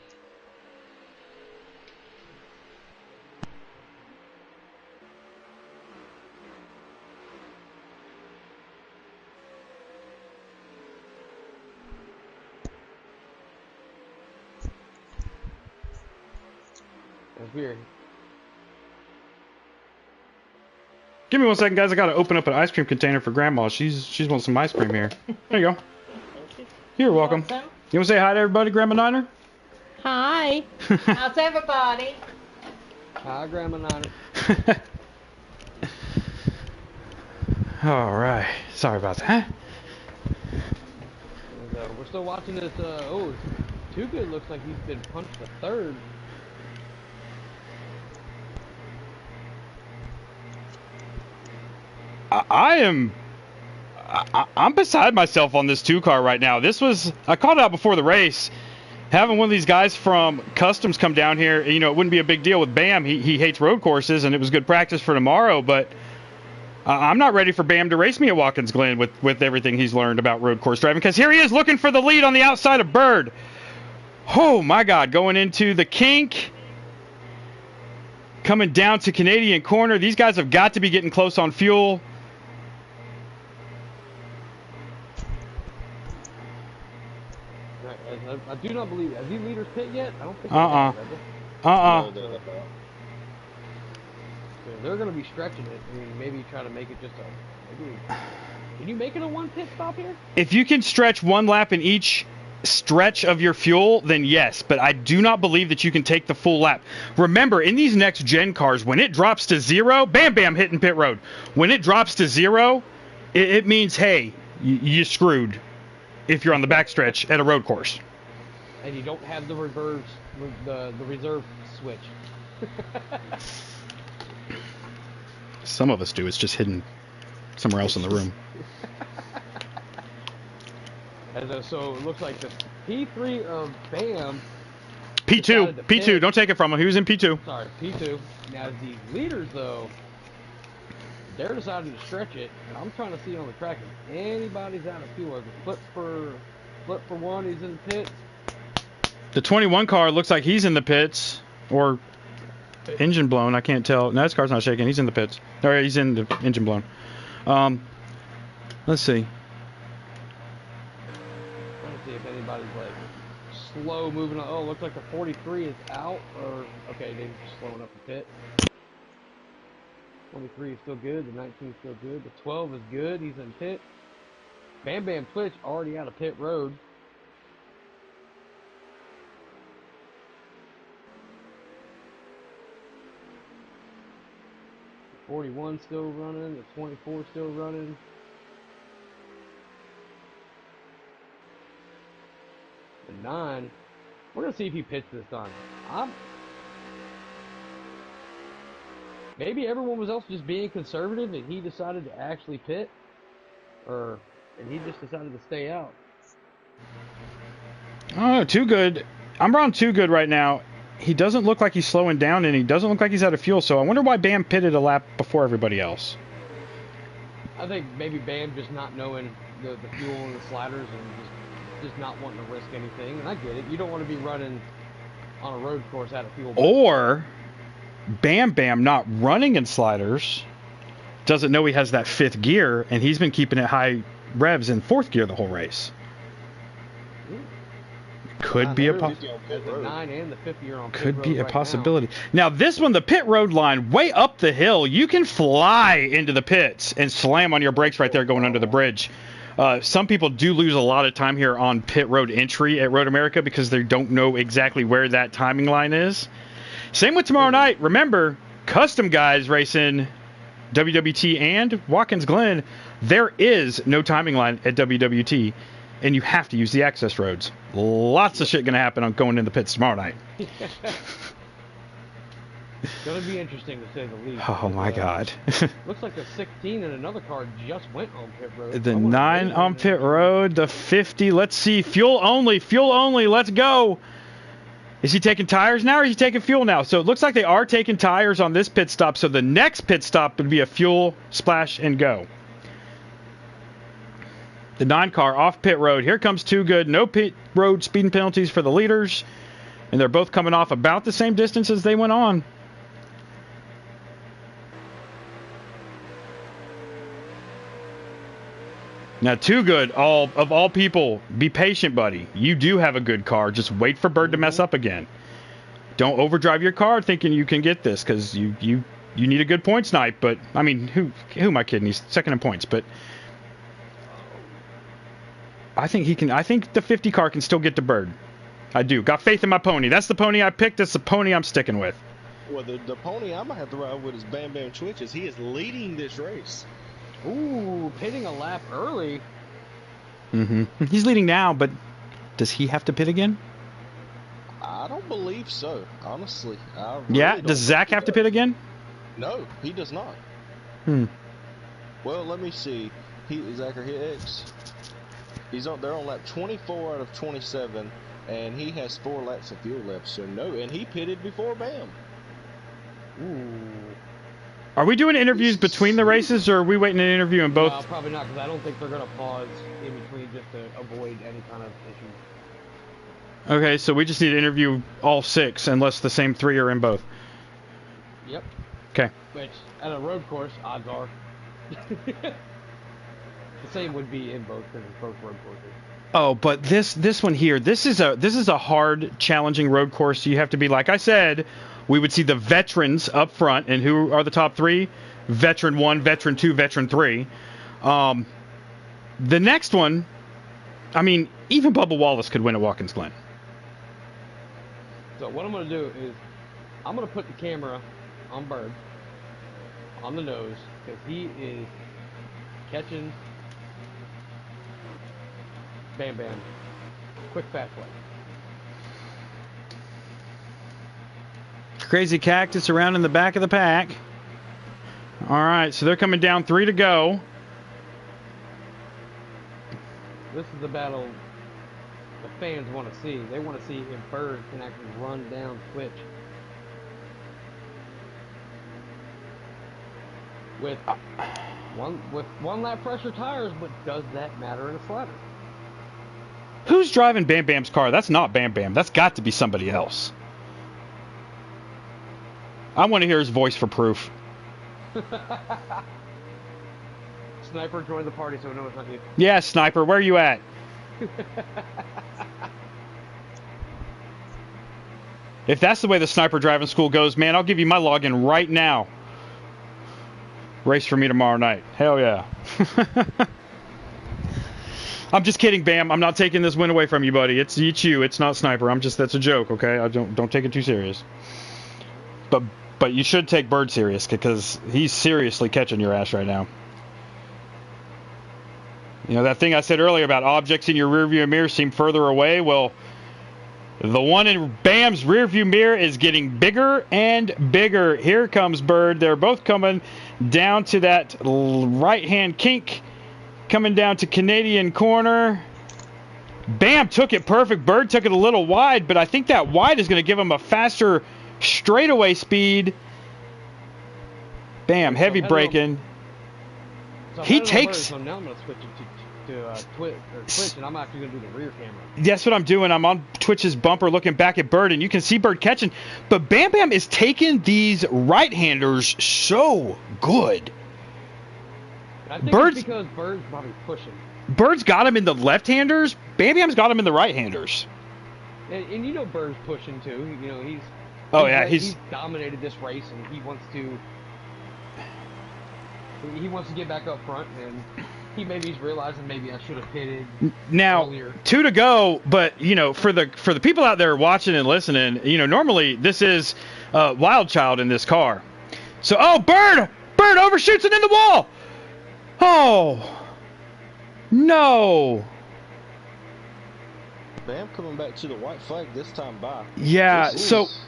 That's weird. Give me 1 second, guys. I gotta open up an ice cream container for Grandma. She's wanting some ice cream here. There you go. You're welcome. Awesome. You wanna say hi to everybody, Grandma Niner? Hi. How's everybody? Hi, Grandma Niner. All right. Sorry about that. And, we're still watching this. Too Good looks like he's been punched to third. I'm beside myself on this 2 car right now. I called it out before the race. Having one of these guys from Customs come down here, you know, it wouldn't be a big deal with Bam. He hates road courses, and it was good practice for tomorrow, but I'm not ready for Bam to race me at Watkins Glen with everything he's learned about road course driving, because here he is looking for the lead on the outside of Bird. Oh, my God, going into the kink. Coming down to Canadian corner. These guys have got to be getting close on fuel. I do not believe. Has he leaders pit yet? I don't think. Uh-uh. They're going to be stretching it. I mean, maybe try to make it just a. Maybe, can you make it a 1 pit stop here? If you can stretch 1 lap in each stretch of your fuel, then yes, but I do not believe that you can take the full lap. Remember, in these next gen cars, when it drops to 0, Bam Bam hitting pit road. When it drops to 0, it means, hey, you screwed if you're on the backstretch at a road course. And you don't have the reserve switch. Some of us do. It's just hidden somewhere else in the room. And so it looks like the P3 of Bam. P2. Don't take it from him. He was in P2. Sorry, P2. Now these leaders though, they're deciding to stretch it, and I'm trying to see on the track if anybody's out of fuel. If flip for one, he's in the pit. The 21 car looks like he's in the pits, or engine blown. I can't tell. No, his car's not shaking. He's in the pits. Or he's in the engine blown. Let's see. Trying to see if anybody's like slow moving on. Oh, looks like the 43 is out, or okay, they're just slowing up the pit. 23 is still good. The 19 is still good. The 12 is good. He's in pit. Bam Bam Twitch already out of pit road. The 41 still running. The 24 still running. The 9. We're gonna see if he pits this time. Maybe everyone else was just being conservative and he decided to actually pit, and he just decided to stay out. Oh, Too Good. I'm around Too Good right now. He doesn't look like he's slowing down, and he doesn't look like he's out of fuel, so I wonder why Bam pitted a lap before everybody else. I think maybe Bam just not knowing the fuel and the sliders and just not wanting to risk anything. And I get it. You don't want to be running on a road course out of fuel. Or Bam Bam not running in sliders, doesn't know he has that 5th gear, and he's been keeping it high revs in 4th gear the whole race. Could be a The 9 and the 50 are on pit could road be a right possibility. Now this one, the pit road line, way up the hill, you can fly into the pits and slam on your brakes right there going under the bridge. Some people do lose a lot of time here on pit road entry at Road America because they don't know exactly where that timing line is. Same with tomorrow night. Remember, custom guys racing WWT and Watkins Glen. There is no timing line at WWT, and you have to use the access roads. Lots of shit going to happen on going in the pits tomorrow night. It's going to be interesting to say the least. Oh, my God. Looks like the 16 in another car just went on pit road. The 9 on pit road, the 50. Let's see. Fuel only. Fuel only. Let's go. Is he taking tires now or is he taking fuel now? So it looks like they are taking tires on this pit stop. So the next pit stop would be a fuel, splash, and go. The 9 car off pit road. Here comes Too Good. No pit road speeding penalties for the leaders. And they're both coming off about the same distance as they went on. Now, Too Good, of all people, be patient, buddy. You do have a good car. Just wait for Bird to mess up again. Don't overdrive your car thinking you can get this because you need a good points night. But, I mean, who am I kidding? He's second in points. But I think he can. I think the 50 car can still get to Bird. I do. Got faith in my pony. That's the pony I picked. That's the pony I'm sticking with. Well, the pony I'm going to have to ride with is Bam Bam Twitches. He is leading this race. Ooh, pitting a lap early. Mm-hmm. He's leading now, but does he have to pit again? I don't believe so, honestly. Yeah? Does Zach have to pit again? No, he does not. Well, let me see. Zachary Hicks. They're on lap 24 out of 27, and he has 4 laps of fuel left. So no, and he pitted before Bam. Ooh. Are we doing interviews between the races, or are we waiting an interview in both? No, probably not, because I don't think they're going to pause in between just to avoid any kind of issue. Okay, so we just need to interview all 6, unless the same 3 are in both. Yep. Okay. Which, at a road course, odds are. The same would be in both, because it's both road courses. Oh, but this one here, this is a hard, challenging road course. You have to be, like I said, we would see the veterans up front, and who are the top 3? Veteran 1, Veteran 2, Veteran 3. The next one, I mean, even Bubba Wallace could win at Watkins Glen. So what I'm going to do is, I'm going to put the camera on Bird, on the nose, because he is catching Bam Bam quick, fast way. Crazy Cactus around in the back of the pack. All right, so they're coming down, 3 to go. This is the battle the fans want to see. They want to see if Bird can actually run down Twitch. With one lap pressure tires, but does that matter in a slider? Who's driving Bam Bam's car? That's not Bam Bam. That's got to be somebody else. I want to hear his voice for proof. Sniper joined the party, so no, it's not you. Yeah, Sniper, where you at? If that's the way the Sniper driving school goes, man, I'll give you my login right now. Race for me tomorrow night. Hell yeah. I'm just kidding, Bam. I'm not taking this win away from you, buddy. It's you. It's not Sniper. That's a joke, okay? I don't take it too serious. But you should take Bird serious because he's seriously catching your ass right now. You know, that thing I said earlier about objects in your rearview mirror seem further away? Well, the one in Bam's rearview mirror is getting bigger and bigger. Here comes Bird. They're both coming down to that right-hand kink. Coming down to Canadian corner. Bam took it perfect. Bird took it a little wide, but I think that wide is going to give him a faster straightaway speed. Bam, heavy braking. So He takes. So now I'm going to switch it to Twitch, and I'm actually going to do the rear camera. That's what I'm doing. I'm on Twitch's bumper looking back at Bird, and you can see Bird catching. But Bam Bam is taking these right-handers so good. I think Bird's- it's because Bird's probably pushing. Bird's got him in the left-handers. Bam Bam's got him in the right-handers. And you know Bird's pushing too. You know he's. Oh, yeah, he's dominated this race, and he wants to. He wants to get back up front, and he's realizing maybe I should have pitted now earlier. 2 to go. But you know, for the people out there watching and listening, you know, normally this is Wild Child in this car. So Bird overshoots it in the wall. Oh no. Bam coming back to the white flag this time by. Yeah. This So is-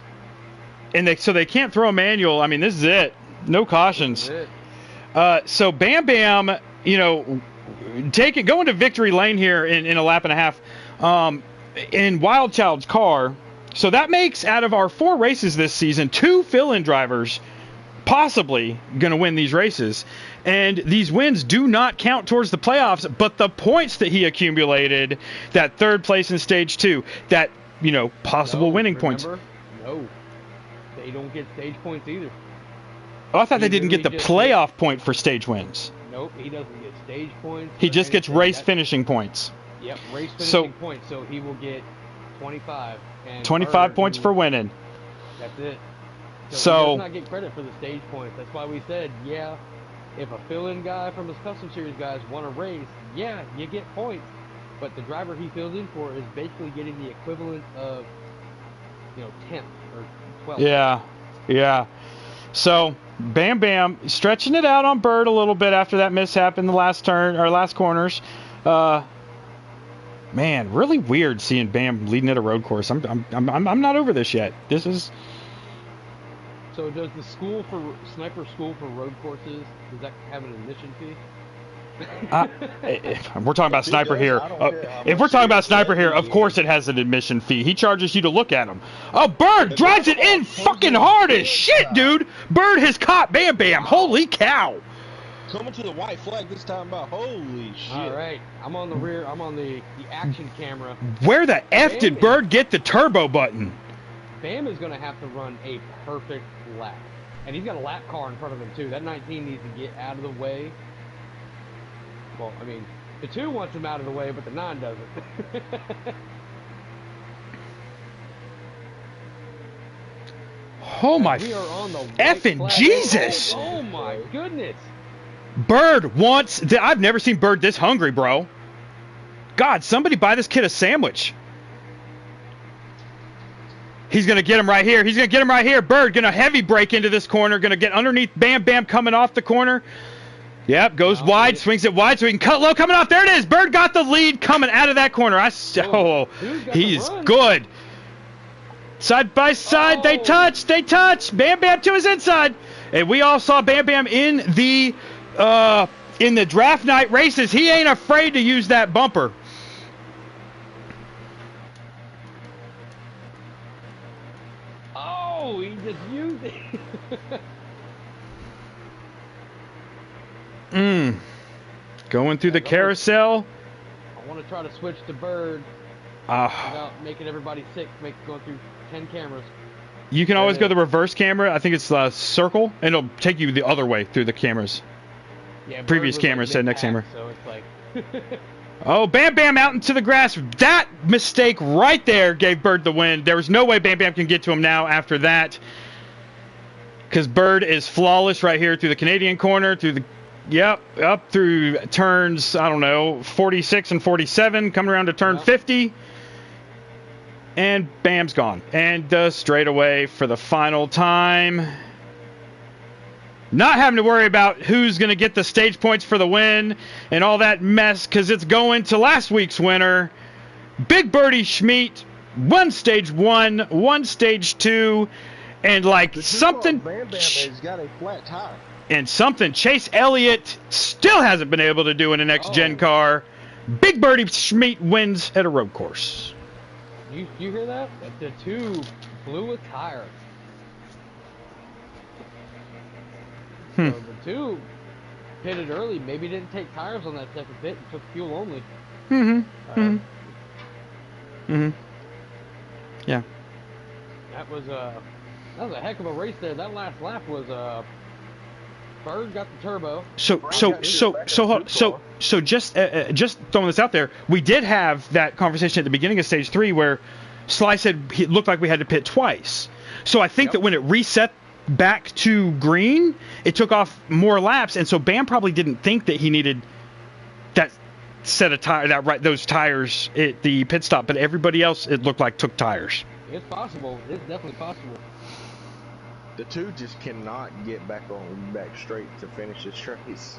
they can't throw a manual. I mean, this is it. No cautions. That's it. So Bam Bam, you know, going to victory lane here in a lap and a half, in Wild Child's car. So that makes, out of our 4 races this season, 2 fill-in drivers possibly going to win these races. And these wins do not count towards the playoffs, but the points that he accumulated, that 3rd place in stage 2, that, you know, possible winning points. No, they don't get stage points either. Oh, I thought they didn't get the He just playoff point for stage wins. Nope, he doesn't get stage points. He or just gets anything. race That's- finishing points. Yep, race finishing So- points. So he will get 25. And 25 Bird, points who- for winning. That's it. So- he does not get credit for the stage points. That's why we said, yeah, if a fill-in guy from his custom series guys won a race, yeah, you get points. But the driver he fills in for is basically getting the equivalent of, 10th or 12th. Yeah. So Bam Bam stretching it out on Bird a little bit after that mishap in the last turn or last corners. Man, really weird seeing Bam leading at a road course. I'm not over this yet. This is. So does the sniper school for road courses, does that have an admission fee? We're talking about Sniper here. I don't care how If we're much talking about it Sniper is. here, of course it has an admission fee. He charges you to look at him. Oh, Bird drives it in fucking hard as shit, dude. Bird has caught Bam Bam. Holy cow. Coming to the white flag this time by. Holy shit. All right, I'm on the rear. I'm on the action camera. Where the F did Bird get the turbo button? Bam is going to have to run a perfect lap. And he's got a lap car in front of him, too. That 19 needs to get out of the way. Well, I mean, the 2 wants him out of the way, but the 9 doesn't. Oh my We are on the white effing flag. Jesus. Oh my goodness. Bird wants. I've never seen Bird this hungry, bro. God, somebody buy this kid a sandwich. He's going to get him right here. Bird going to heavy brake into this corner. Going to get underneath Bam Bam coming off the corner. Yep, goes wide, swings it wide so he can cut low. Coming off. There it is. Bird got the lead coming out of that corner. Dude's got He's the run. good. Side by side, they touch. Bam Bam to his inside. And we all saw Bam Bam in the draft night races. He ain't afraid to use that bumper. Oh, he just used it. Going through the carousel. I want to try to switch to Bird without making everybody sick, going through 10 cameras. You can always go the reverse camera. I think it's circle, and it'll take you the other way through the cameras. Yeah, Bird previous was, camera like, said next mid-pack, camera. So it's like. Oh, Bam Bam out into the grass. That mistake right there gave Bird the win. There was no way Bam Bam can get to him now after that. Because Bird is flawless right here through the Canadian corner, through the, yep, up through turns, I don't know, 46 and 47, coming around to turn 50. And Bam's gone. And straight away for the final time. Not having to worry about who's going to get the stage points for the win and all that mess, because it's going to last week's winner, Big Birdie Schmidt. One stage 1, one stage 2, and like something. Bam Bam has got a flat tire. And something Chase Elliott still hasn't been able to do in a next-gen car. Big Birdie Schmidt wins at a road course. You hear that? The 2 blew a tire. So the 2 pitted early, maybe didn't take tires on that second pit and took fuel only. Yeah. That was a heck of a race there. That last lap was Bird got the turbo. So just throwing this out there, we did have that conversation at the beginning of stage 3 where Sly said it looked like we had to pit twice. So I think that when it reset back to green, it took off more laps, and so Bam probably didn't think that he needed that set of tire, those tires at the pit stop, but everybody else, it looked like, took tires. It's possible. It's definitely possible. The 2 just cannot get back straight to finish this race.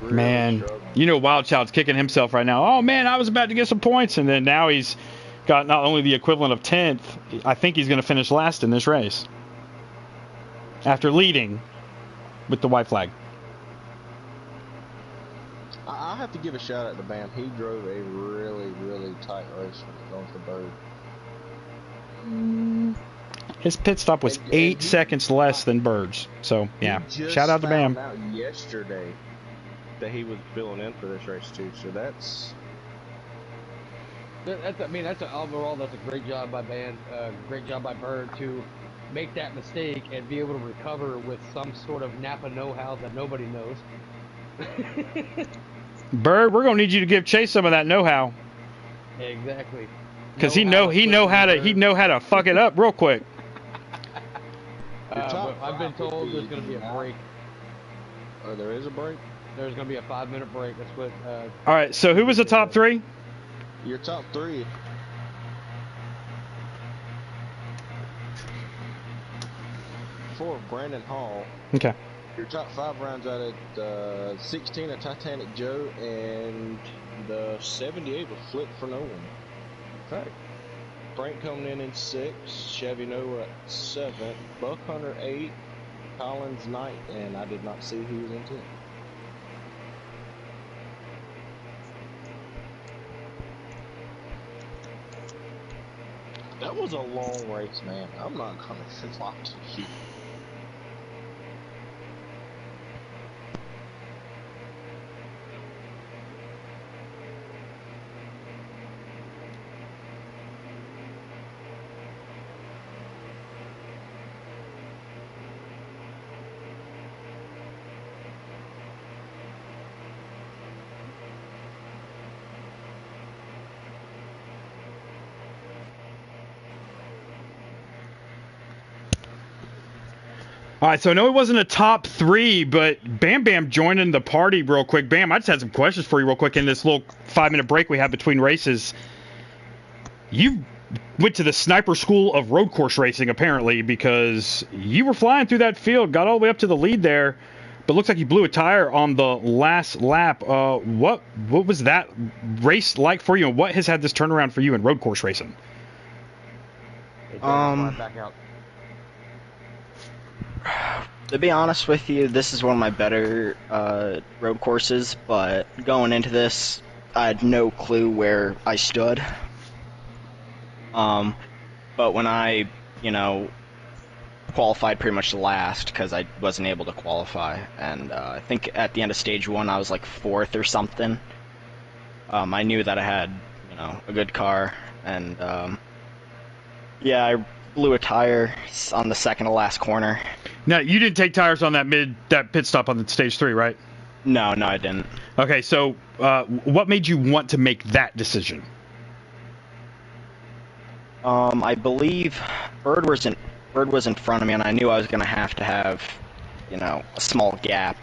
Really Man, struggling. you know Wild Child's kicking himself right now. Oh man, I was about to get some points, and then now he's got not only the equivalent of 10th, I think he's going to finish last in this race after leading with the white flag. I have to give a shout out to Bam. He drove a really, really tight race when it comes to Bird. His pit stop was 8 seconds less than Bird's. So, yeah, shout out to Bam. Out yesterday that he was filling in for this race too. So that's overall that's a great job by great job by Bird to make that mistake and be able to recover with some sort of Napa know-how that nobody knows. Bird, we're gonna need you to give Chase some of that know-how. Exactly. Because he know how to fuck it up real quick. But I've been told there's gonna be a break. Oh, there is a break? There's gonna be a 5-minute break. That's what. All right. So who was the top 3? Your top 3. For Brandon Hall. Okay. Your top 5 rounds out at 16 at Titanic Joe, and the 78 was Flip for no one. Okay. Frank coming in 6, Chevy Noah at 7, Buck Hunter 8, Collins 9, and I did not see who was in 10. That was a long race, man. I'm not gonna lie to you. All right, so I know it wasn't a top 3, but Bam Bam joining the party real quick. Bam, I just had some questions for you real quick in this little 5-minute break we had between races. You went to the sniper school of road course racing, apparently, because you were flying through that field, got all the way up to the lead there, but looks like you blew a tire on the last lap. What was that race like for you, and what has had this turnaround for you in road course racing? Back out. To be honest with you, this is one of my better road courses, but going into this, I had no clue where I stood. But when I, qualified pretty much last, because I wasn't able to qualify, and I think at the end of stage 1 I was like 4th or something. I knew that I had, a good car, and yeah, I blew a tire on the second to last corner. Now, you didn't take tires on that pit stop on the stage 3, right? No, I didn't. Okay, so what made you want to make that decision? I believe Bird was in front of me, and I knew I was gonna have, a small gap.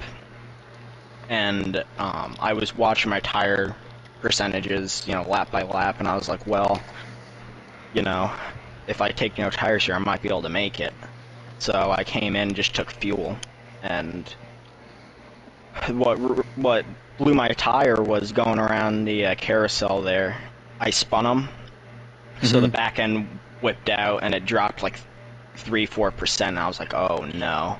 And I was watching my tire percentages, lap by lap, and I was like, well, if I take no tires here, I might be able to make it. So I came in, just took fuel, and what blew my tire was going around the carousel there. I spun them, so the back end whipped out, and it dropped like 3-4%. And I was like, oh no.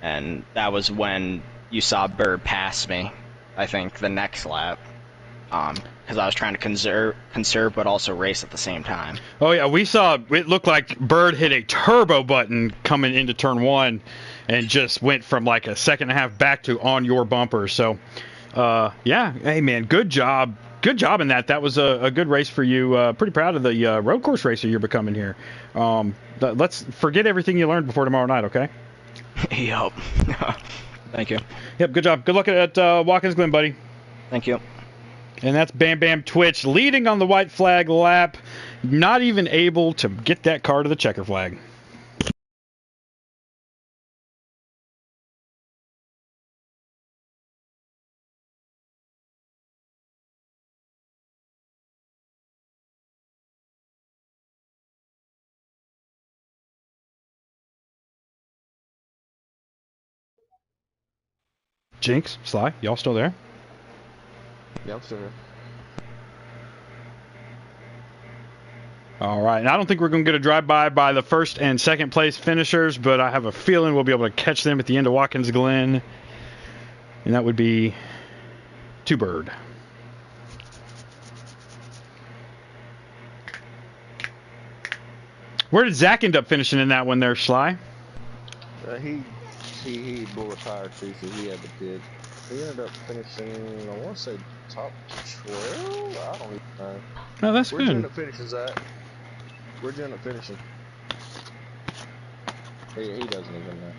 And that was when you saw Bird pass me, I think, the next lap. Because I was trying to conserve, but also race at the same time. Oh yeah, we saw it looked like Bird hit a turbo button coming into turn 1, and just went from like a second and a half back to on your bumper. So, yeah, hey man, good job in that. That was a good race for you. Pretty proud of the road course racer you're becoming here. Let's forget everything you learned before tomorrow night, okay? Yup. Thank you. Yep, good job. Good luck at Watkins Glen, buddy. Thank you. And that's Bam Bam Twitch leading on the white flag lap, not even able to get that car to the checker flag. Jinx, Sly, y'all still there? Yeah, I'm still here. All right, and I don't think we're going to get a drive-by by the first and second place finishers, but I have a feeling we'll be able to catch them at the end of Watkins Glen, and that would be to Bird. Where did Zach end up finishing in that one there, Sly? He blew a tire too, so he had to pit. He ended up finishing, I want to say top 12? I don't even know. Oh, that's Where'd you end good. up finishing, Zach? Where'd you end up finishing? He doesn't even know.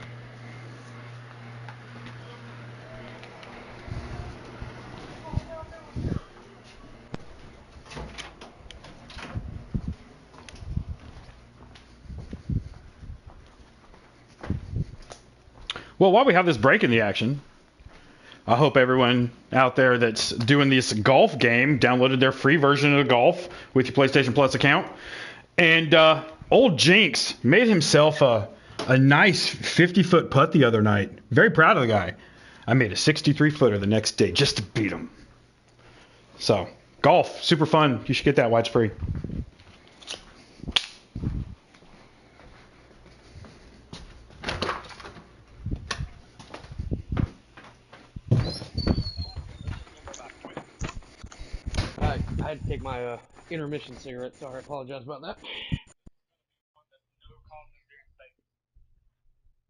Well, while we have this break in the action, I hope everyone out there that's doing this golf game downloaded their free version of golf with your PlayStation Plus account. And old Jinx made himself a nice 50-foot putt the other night. Very proud of the guy. I made a 63-footer the next day just to beat him. So, golf, super fun. You should get that while it's free. I had to take my intermission cigarette. Sorry, I apologize about that.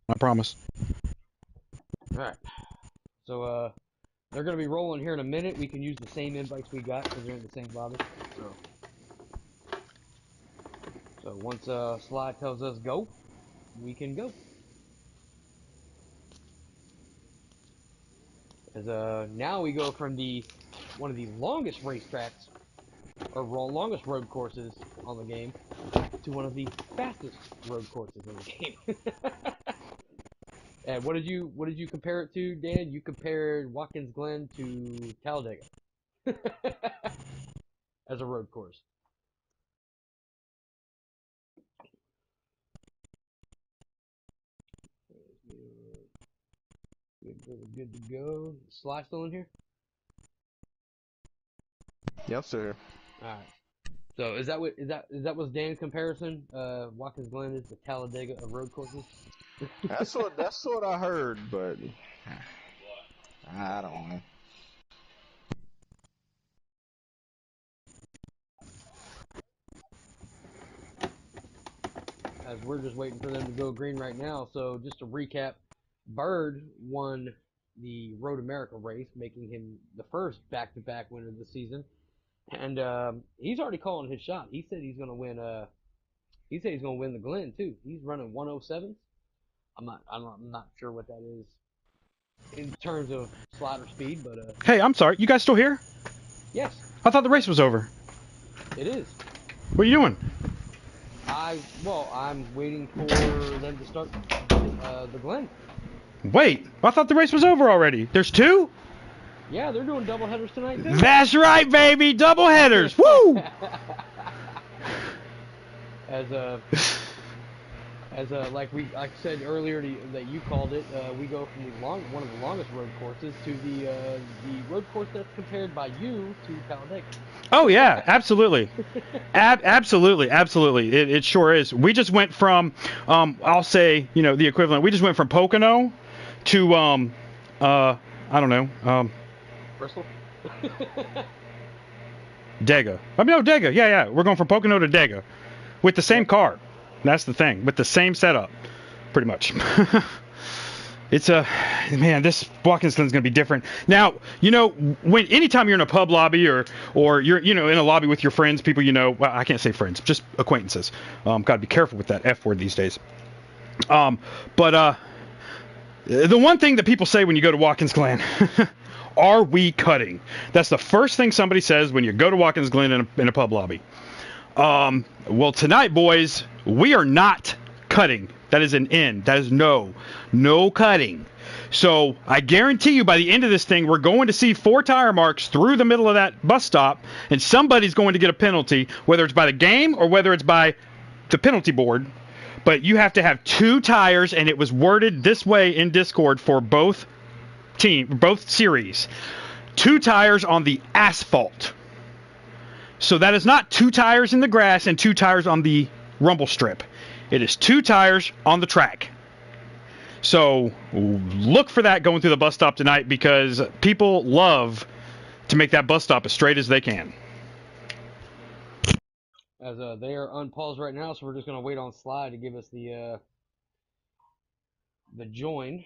I promise. Alright. So, they're going to be rolling here in a minute. We can use the same invites we got because they're in the same lobby. So once Sly tells us go, we can go. As now we go from one of the longest racetracks, or longest road courses on the game, to one of the fastest road courses in the game. And what did you compare it to, Dan? You compared Watkins Glen to Talladega as a road course. Good to go. Sly still in here? Yeah, I'm still here. All right. So is that was Dan's comparison? Watkins Glen is the Talladega of road courses. That's what I heard, but I don't know. As we're just waiting for them to go green right now. So just to recap, Bird won the Road America race, making him the first back-to-back winner of the season. And he's already calling his shot. He said he's gonna win. He said he's gonna win the Glen too. He's running 107s. I'm not sure what that is in terms of slider speed, but Hey, I'm sorry. You guys still here? yes, I thought the race was over. it is. What are you doing? I'm waiting for them to start the Glen. Wait, I thought the race was over already. There's 2? Yeah, they're doing double headers tonight too. That's right, baby. Double headers. Woo! like I said earlier that you called it, we go from one of the longest road courses to the road course that's compared by you to Talladega. Oh yeah, absolutely, absolutely. It sure is. We just went from, I'll say, the equivalent. We just went from Pocono to, I don't know, Bristol. Dega. Dega. Yeah. We're going from Pocono to Dega, with the same car. That's the thing, with the same setup, pretty much. It's this Watkins Glen's gonna be different. Now, anytime you're in a pub lobby or you're in a lobby with your friends, people well, I can't say friends, just acquaintances. Gotta be careful with that F word these days. But the one thing that people say when you go to Watkins Glen, are we cutting? That's the first thing somebody says when you go to Watkins Glen in a pub lobby. Well, tonight, boys, we are not cutting. That is an N. That is no cutting. So I guarantee you by the end of this thing, we're going to see 4 tire marks through the middle of that bus stop, and somebody's going to get a penalty, whether it's by the game or whether it's by the penalty board. But you have to have 2 tires, and it was worded this way in Discord for both series. 2 tires on the asphalt. So that is not 2 tires in the grass and 2 tires on the rumble strip. It is 2 tires on the track. So look for that going through the bus stop tonight, because people love to make that bus stop as straight as they can. As they are unpaused right now, so we're just gonna wait on Sly to give us the join.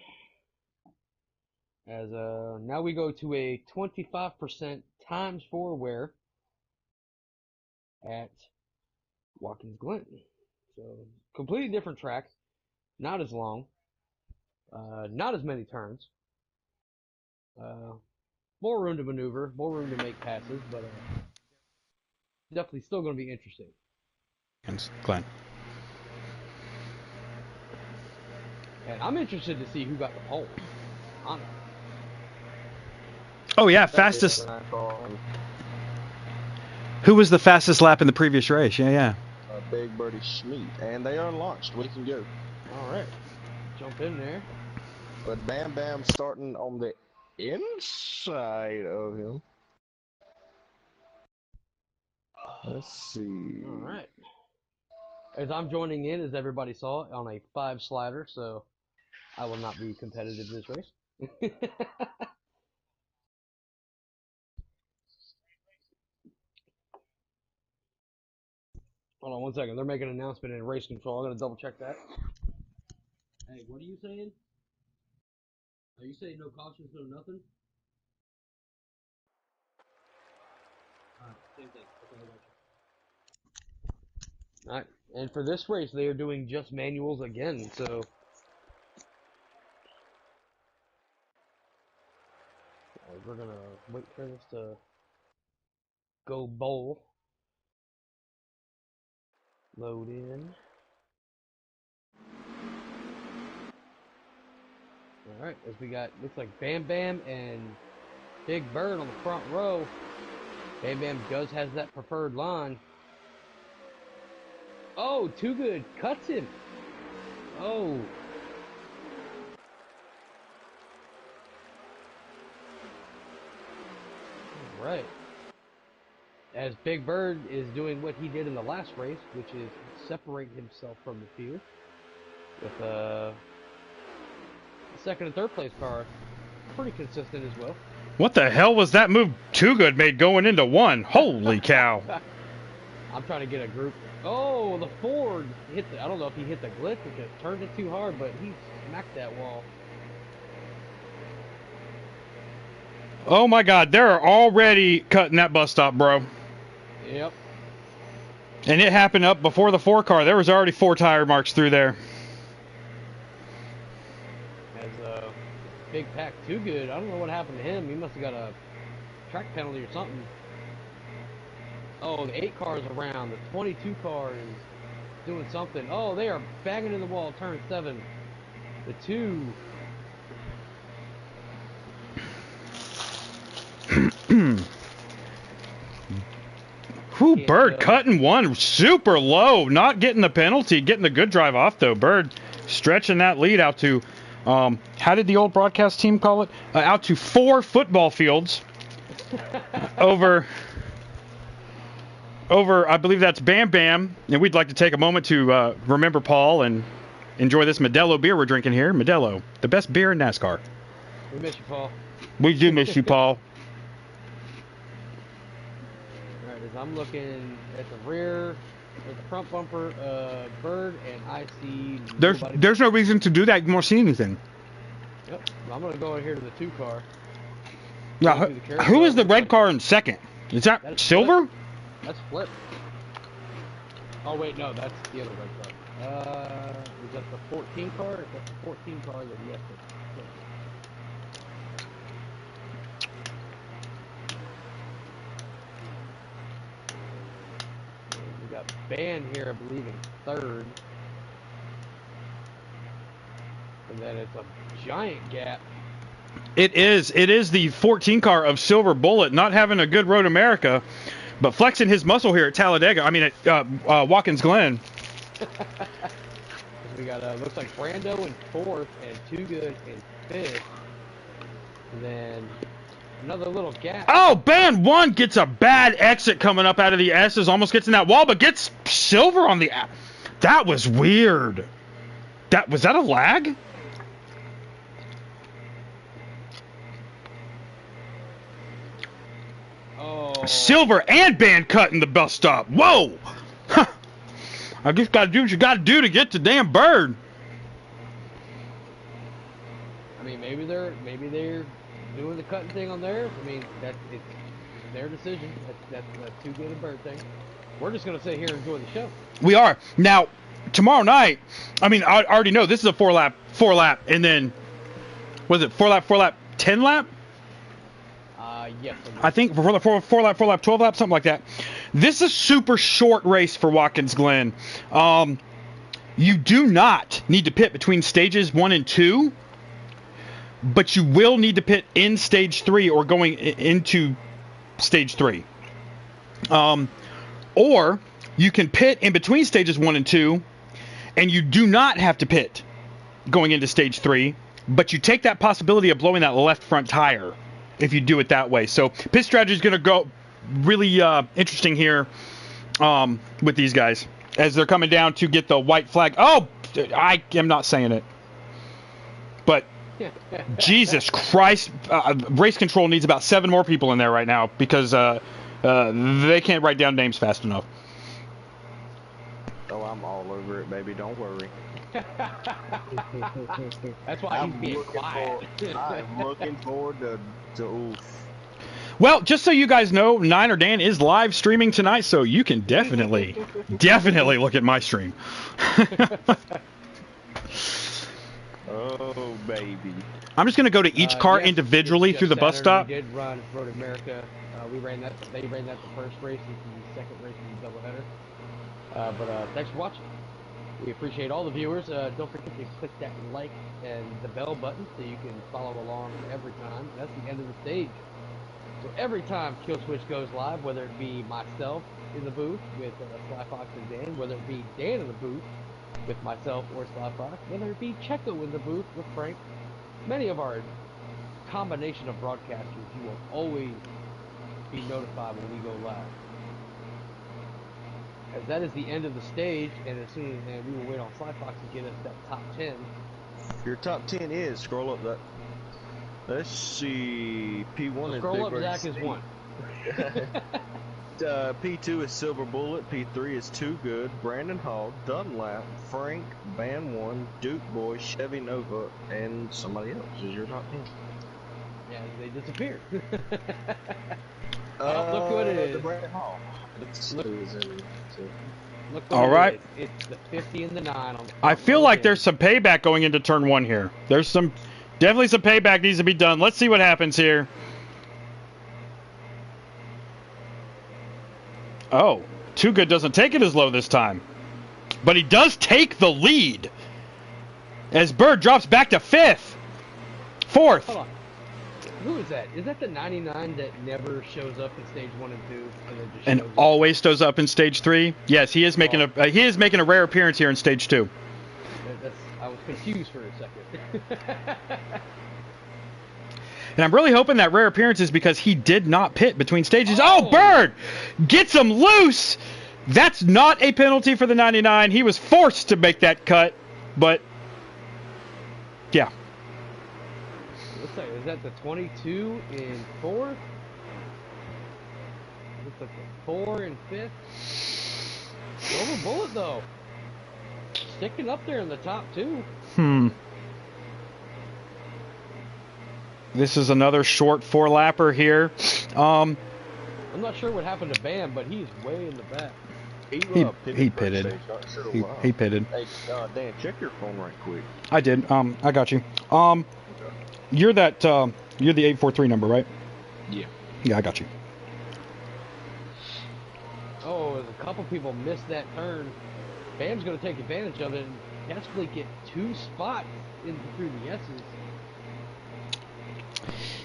As now we go to a 25% times 4 wear at Watkins Glen. So completely different tracks, not as long, not as many turns, more room to maneuver, more room to make passes, but definitely still going to be interesting. And Glenn. And I'm interested to see who got the pole. Honestly. Oh yeah, fastest. Who was the fastest lap in the previous race? Yeah. Big Birdie Schmeat, and they are launched. We can go. All right, jump in there. But Bam Bam starting on the inside of him. Let's see. All right. As I'm joining in, as everybody saw, on a 5 slider, so I will not be competitive this race. Hold on one second. They're making an announcement in race control. I'm gonna double check that. Hey, what are you saying? Are you saying no cautions, no nothing? Alright, same thing. Okay, I got you. Alright, and for this race, they are doing just manuals again, so. We're gonna wait for this to go bowl. Load in. Alright, as we got, looks like Bam Bam and Big Bird on the front row. Bam Bam does has that preferred line. Oh, Too Good cuts him. Oh. Alright. As Big Bird is doing what he did in the last race, which is separate himself from the field with the second and third place car pretty consistent as well. What the hell was that move Too Good made going into 1? Holy cow. I'm trying to get a group. Oh, the Ford hit the, I don't know if he hit the glitch, if it turned it too hard, but he smacked that wall. Oh my God, they're already cutting that bus stop, bro. Yep. And it happened up before the 4 car. There was already 4 tire marks through there. As Big Pack Too Good. I don't know what happened to him. He must have got a track penalty or something. Oh, the 8 car is around. The 22 car is doing something. Oh, they are banging in the wall. Turn 7. The 2. Whew, Bird cutting one super low, not getting the penalty, getting the good drive off though. Bird stretching that lead out to, how did the old broadcast team call it? Out to 4 football fields over, I believe that's Bam Bam. And we'd like to take a moment to remember Paul and enjoy this Modelo beer we're drinking here. Modelo, the best beer in NASCAR. We miss you, Paul. We do miss you, Paul. Alright, as I'm looking at the rear, at the front bumper, Bird, and I see There's no reason to do that. You won't see anything. Yep. I'm going to go in here to the 2 car. Now, who is the red car in second? Is that Silver? Flip. That's Flip. Oh, wait, no, that's the other red car. Is that the 14 car? If that's the 14 car, then yes, it's Flip. We got Van here, I believe, in 3rd. And then it's a giant gap. It is the 14 car of Silver Bullet, not having a good Road America, but flexing his muscle here at Talladega. I mean, at Watkins Glen. We got looks like Brando in 4th and Too Good in 5th. And then another little gap. Oh, Band 1 gets a bad exit coming up out of the S's, almost gets in that wall, but gets Silver on the. That was weird. Was that a lag? Oh. Silver and Band cutting the bus stop. Whoa! I just gotta do what you gotta do to get to damn Bird. I mean, maybe they're doing the cutting thing on theirs. I mean, it's their decision. That's Too Good a Bird thing. We're just gonna sit here and enjoy the show. We are now. Tomorrow night. I mean, I already know this is a 4 lap, and then was it 4 lap, 10 lap? Yes. I think for the 4 lap, 12 lap, something like that. This is a super short race for Watkins Glen. You do not need to pit between stages 1 and 2, but you will need to pit in stage 3 or going into stage 3. Or you can pit in between stages 1 and 2, and you do not have to pit going into stage 3, but you take that possibility of blowing that left front tire if you do it that way. So pit strategy is going to go really interesting here with these guys as they're coming down to get the white flag. Oh, I am not saying it. But Jesus Christ, race control needs about 7 more people in there right now because they can't write down names fast enough. Oh, I'm all over it, baby. Don't worry. That's why he's being quiet. I'm looking forward to oof. Well, just so you guys know, Niner Dan is live streaming tonight, so you can definitely look at my stream. Oh, baby. I'm just going to go to each car yes, individually through the bus stop. We did run Road America. We ran that. They ran that the first race. This is the second race in the doubleheader. But thanks for watching. We appreciate all the viewers. Don't forget to click that like and the bell button so you can follow along every time. That's the end of the stage. So every time Kill Switch goes live, whether it be myself in the booth with Sly Fox and Dan, whether it be Dan in the booth with myself or Sly Fox, whether it be Checo in the booth with Frank, many of our combination of broadcasters, you will always be notified when we go live. As that is the end of the stage, and as soon as we will wait on Sly Fox to get us that top 10. Your top 10 is, scroll up that. Let's see. P1 is Scroll Big up, Bird Zach is Sneak. 1. P2 is Silver Bullet. P3 is Too Good. Brandon Hall, Dunlap, Frank, Band 1, Duke Boy, Chevy Nova, and somebody else is your top 10. Yeah, they disappeared. Look what it is. The Brandon Hall. Look All right. It's the 50 and the 9. I feel like there's some payback going into turn 1 here. There's some Definitely some payback needs to be done. Let's see what happens here. Oh, Too Good doesn't take it as low this time. But he does take the lead. As Bird drops back to 5th. 4th. Hold on. Who is that? Is that the 99 that never shows up in stage 1 and 2? And, then just And shows up? always shows up in stage 3? Yes, he is making a rare appearance here in stage 2. I was confused for a second. And I'm really hoping that rare appearance is because he did not pit between stages. Oh, Oh! Bird gets him loose. That's not a penalty for the 99. He was forced to make that cut, but yeah. Looks like, is that the 22 in 4th? Looks like the 4 in 5th. Silver Bullet, though. Sticking up there in the top 2. This is another short 4-lapper here. I'm not sure what happened to Bam, but he's way in the back. He Pitted. pitted. Stage, not sure He why. pitted. Hey, Dan, check your phone right quick. I did. I got you. You're the 843 number, right? Yeah. Yeah, I got you. Oh, as a couple people missed that turn. Bam's going to take advantage of it and possibly get 2 spots through the S's.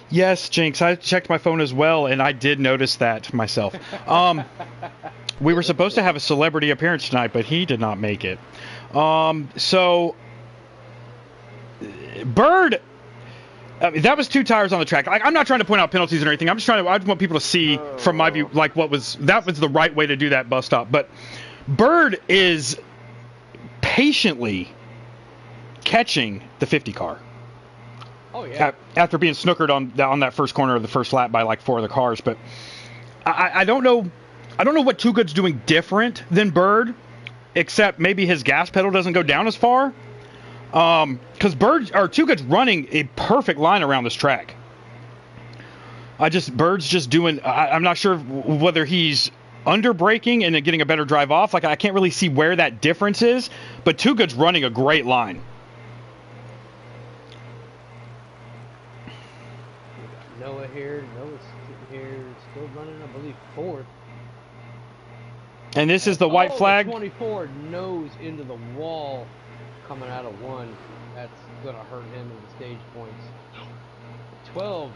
Yes, Jinx, I checked my phone as well, and I did notice that myself. We were supposed to have a celebrity appearance tonight, but he did not make it. So, Bird, that was 2 tires on the track. I'm not trying to point out penalties or anything. I just want people to see from my view, like that was the right way to do that bus stop. But Bird is patiently catching the 50 car. Oh, yeah. After being snookered on that first corner of the first lap by like 4 other cars, but I don't know what Too Good's doing different than Bird, except maybe his gas pedal doesn't go down as far. Because Too Good's running a perfect line around this track. Bird's just doing. I'm not sure whether he's under braking and then getting a better drive off. Like I can't really see where that difference is, but Too Good's running a great line. Noah's sitting here, still running, I believe, 4th. And this is the white flag. The 24 nose into the wall coming out of 1. That's going to hurt him in the stage points. 12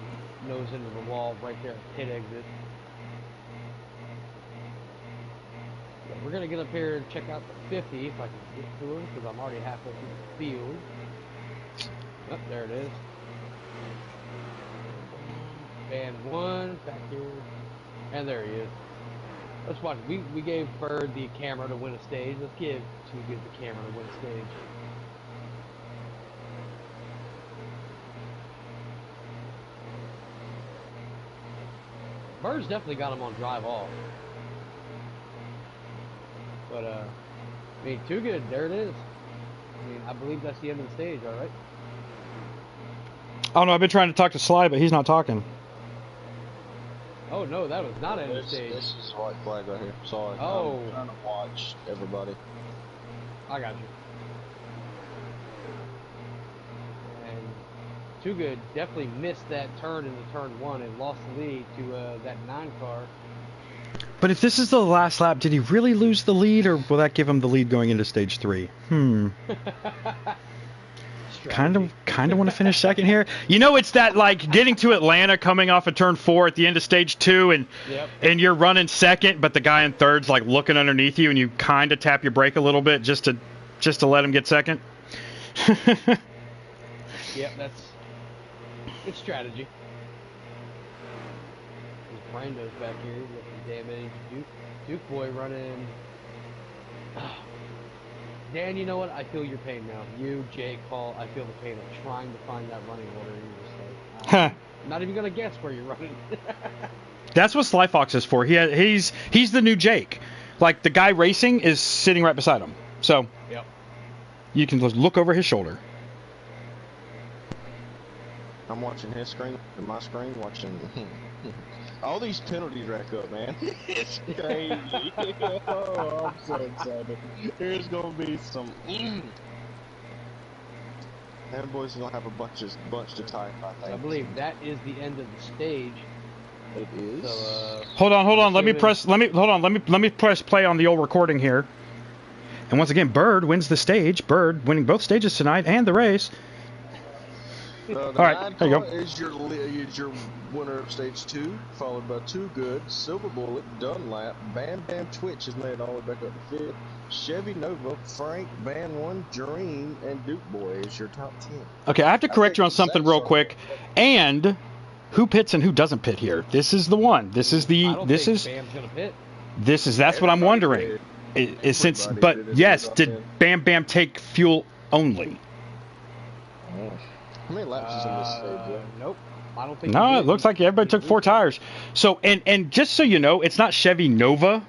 nose into the wall right there at pit exit. Yeah, we're going to get up here and check out the 50 if I can get to him because I'm already halfway through the field. Oh, there it is. Band 1 back here, and there he is. Let's watch. We gave Bird the camera to win a stage. Let's give Too Good the camera to win a stage. Bird's definitely got him on drive off. But I mean, Too Good. There it is. I mean, I believe that's the end of the stage. All right. Oh no, I've been trying to talk to Sly, but he's not talking. Oh no, that was not end of the stage. This is the white flag right here. Sorry. Oh. I'm trying to watch everybody. I got you. And Too Good definitely missed that turn into turn 1 and lost the lead to that 9 car. But if this is the last lap, did he really lose the lead, or will that give him the lead going into stage 3? Kind of want to finish second here. You know, it's that like getting to Atlanta, coming off of turn 4 at the end of stage 2, and you're running second, but the guy in third's like looking underneath you, and you kind of tap your brake a little bit just to let him get second. Yep, it's strategy. There's Brando's back here with the damage. Duke Boy running. Dan, you know what? I feel your pain now. You, Jake, Paul, I feel the pain of trying to find that running order. You're just like, I'm not even gonna guess where you're running. That's what Sly Fox is for. He's the new Jake. Like the guy racing is sitting right beside him, so yep. You can just look over his shoulder. I'm watching his screen and my screen, watching all these penalties rack up, man. It's crazy. Oh, I'm so excited. There's gonna be some. Them boys gonna have a bunch to type, I think. I believe that is the end of the stage. It is. So, Hold on. Let me assuming- press play on the old recording here. And once again, Bird wins the stage. Bird winning both stages tonight and the race. The All right, 9 there you car go. is your winner of stage 2, followed by Too Good, Silver Bullet, Dunlap, Bam Bam Twitch has made it all the way back up to 5th, Chevy Nova, Frank, Van 1, Dream, and Duke Boy is your top 10. Okay, I have to correct you on think something Zach's real on- quick. And who pits and who doesn't pit here? This is the one. This is I the. don't This think is. Bam's gonna pit. This is. That's what I'm Everybody wondering. did. Since, Everybody but did. yes, It's did in. Bam Bam take fuel only? How many laps is in this stage? Nope. I don't think. No, he it did. looks like everybody took 4 tires. So and just so you know, it's not Chevy Nova.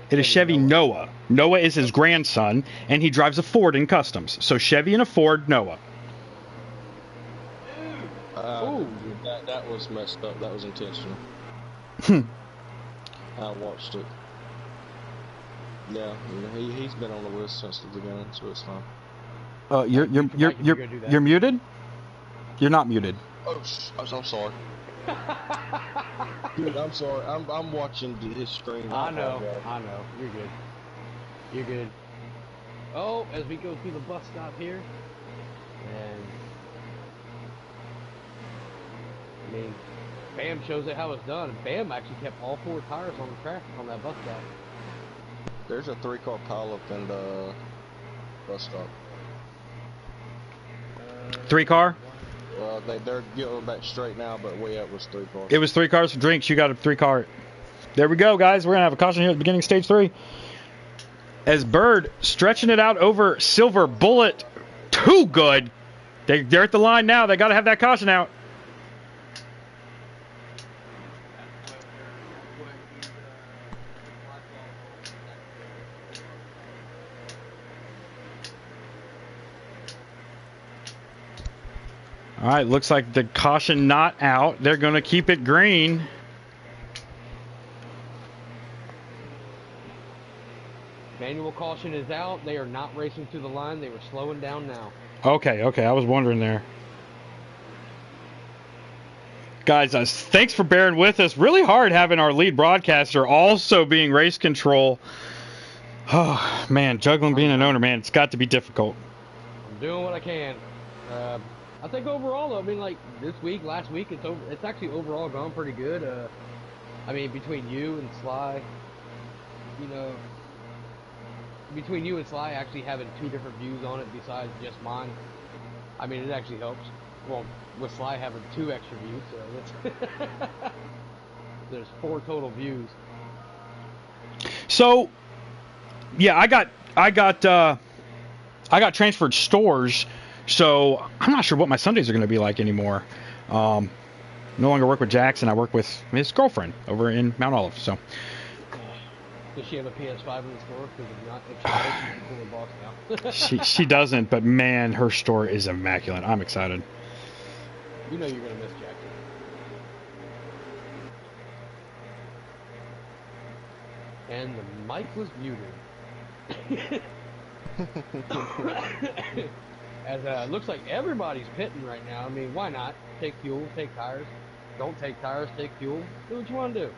It is Chevy Chevy Noah. Noah is his grandson, and he drives a Ford in customs. So Chevy and a Ford, Noah. Ooh. That was messed up. That was intentional. I watched it. Yeah, he's been on the list since the beginning, so it's fine. You're muted. You're not muted. Oh, I'm sorry. Dude, I'm sorry. I'm watching his screen. I know. apologize. I know. You're good. You're good. Oh, as we go through the bus stop here, and I mean, Bam shows it how it's done. Bam actually kept all 4 tires on the track on that bus stop. There's a 3-car pileup in the bus stop. 3 car. Well, they're going back straight now, but way up was 3 cars. It was 3 cars for drinks. You got a 3 car. There we go, guys. We're gonna have a caution here at the beginning of stage 3. As Bird stretching it out over Silver Bullet. Too good. They're at the line now. They got to have that caution out. All right, looks like the caution not out. They're going to keep it green. Manual caution is out. They are not racing to the line. They were slowing down now. Okay. I was wondering there. Guys, thanks for bearing with us. Really hard having our lead broadcaster also being race control. Oh, man, juggling being an owner, man, it's got to be difficult. I'm doing what I can. I think overall, though, I mean, like this week, last week, it's actually overall gone pretty good. I mean, between you and Sly, you know, between you and Sly actually having 2 different views on it besides just mine, I mean, it actually helps. Well, with Sly having 2 extra views, so that's there's 4 total views. So, yeah, I got transferred stores, so I'm not sure what my Sundays are going to be like anymore. No longer work with Jackson. I work with his girlfriend over in Mount Olive. So, Does she have a PS5 in the store? Because if not, if she does, she's a cooler box now. she doesn't, but man, her store is immaculate. I'm excited. You know you're gonna miss Jackson. And the mic was muted. As looks like everybody's pitting right now. I mean, why not? Take fuel, take tires. Don't take tires, take fuel. Do what you want to do.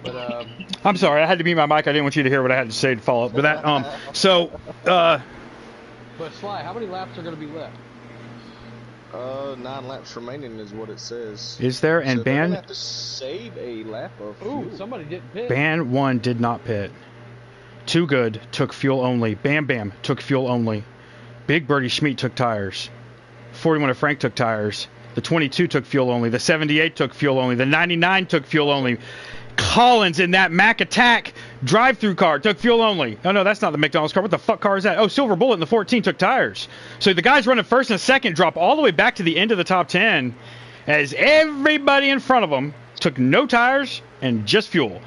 But I'm sorry, I had to mute my mic. I didn't want you to hear what I had to say to follow up with that. but Sly, how many laps are gonna be left? 9 laps remaining is what it says. Is there? And So they're gonna Ban have to save a lap of fuel. Ooh, somebody didn't pit. Ban 1 did not pit. Too Good took fuel only. Bam Bam took fuel only. Big Birdie Schmeat took tires. 41 of Frank took tires. The 22 took fuel only. The 78 took fuel only. The 99 took fuel only. Collins in that Mac Attack drive-through car took fuel only. Oh, no, that's not the McDonald's car. What the fuck car is that? Oh, Silver Bullet in the 14 took tires. So the guys running first and second drop all the way back to the end of the top 10 as everybody in front of them took no tires and just fuel.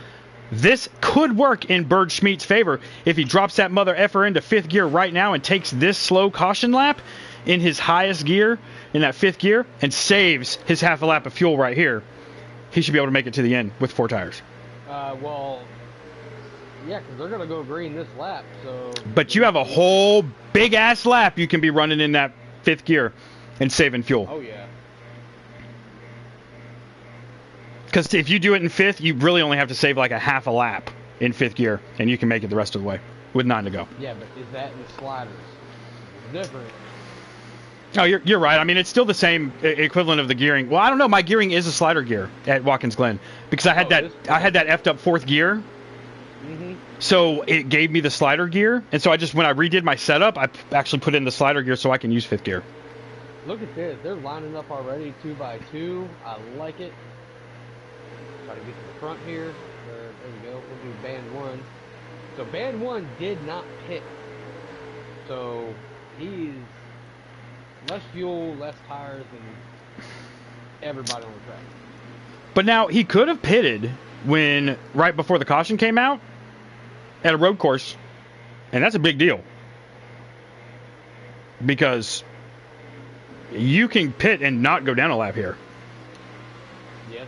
This could work in Bird Schmeat's favor if he drops that mother effer into 5th gear right now and takes this slow caution lap in his highest gear, in that 5th gear, and saves his half a lap of fuel right here. He should be able to make it to the end with 4 tires. Well, yeah, because they're going to go green this lap. So. But you have a whole big-ass lap you can be running in that fifth gear and saving fuel. Oh yeah. Because if you do it in fifth, you really only have to save like a half a lap in fifth gear, and you can make it the rest of the way with 9 to go. Yeah, but is that in the sliders? It's different. Oh, you're right. I mean, it's still the same equivalent of the gearing. Well, I don't know. My gearing is a slider gear at Watkins Glen because I had that effed up fourth gear. Mm-hmm. So it gave me the slider gear, and so when I redid my setup, I actually put in the slider gear so I can use fifth gear. Look at this. They're lining up already 2x2. I like it. Try to get to the front here. There we go. We'll do band 1. So band 1 did not pit. So he's less fuel, less tires than everybody on the track. But now he could have pitted right before the caution came out at a road course, and that's a big deal because you can pit and not go down a lap here. Yes,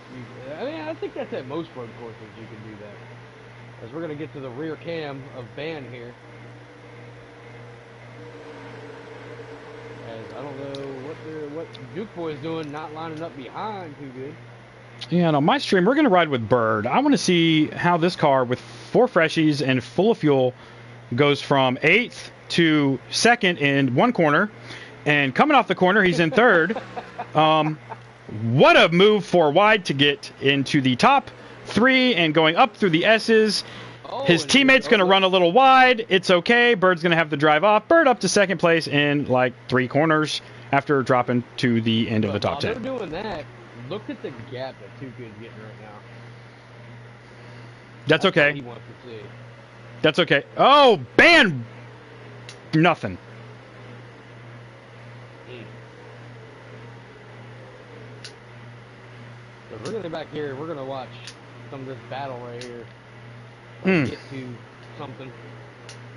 I think that's at most road courses you can do that. As we're going to get to the rear cam of Ban here. As I don't know what Duke Boy is doing, not lining up behind too good. Yeah, and on my stream, we're going to ride with Bird. I want to see how this car with 4 freshies and full of fuel goes from 8th to 2nd in one corner. And coming off the corner, he's in 3rd. What a move 4 wide to get into the top 3 and going up through the S's. His teammate's going to run a little wide. It's okay. Bird's going to have to drive off. Bird up to 2nd place in like 3 corners after dropping to the end of the top 10. While they're doing that, look at the gap that Too Good's getting right now. That's okay. What he wants to see. That's okay. Oh, Ban! Nothing. So we're going to back here. We're going to watch some of this battle right here. Get to something.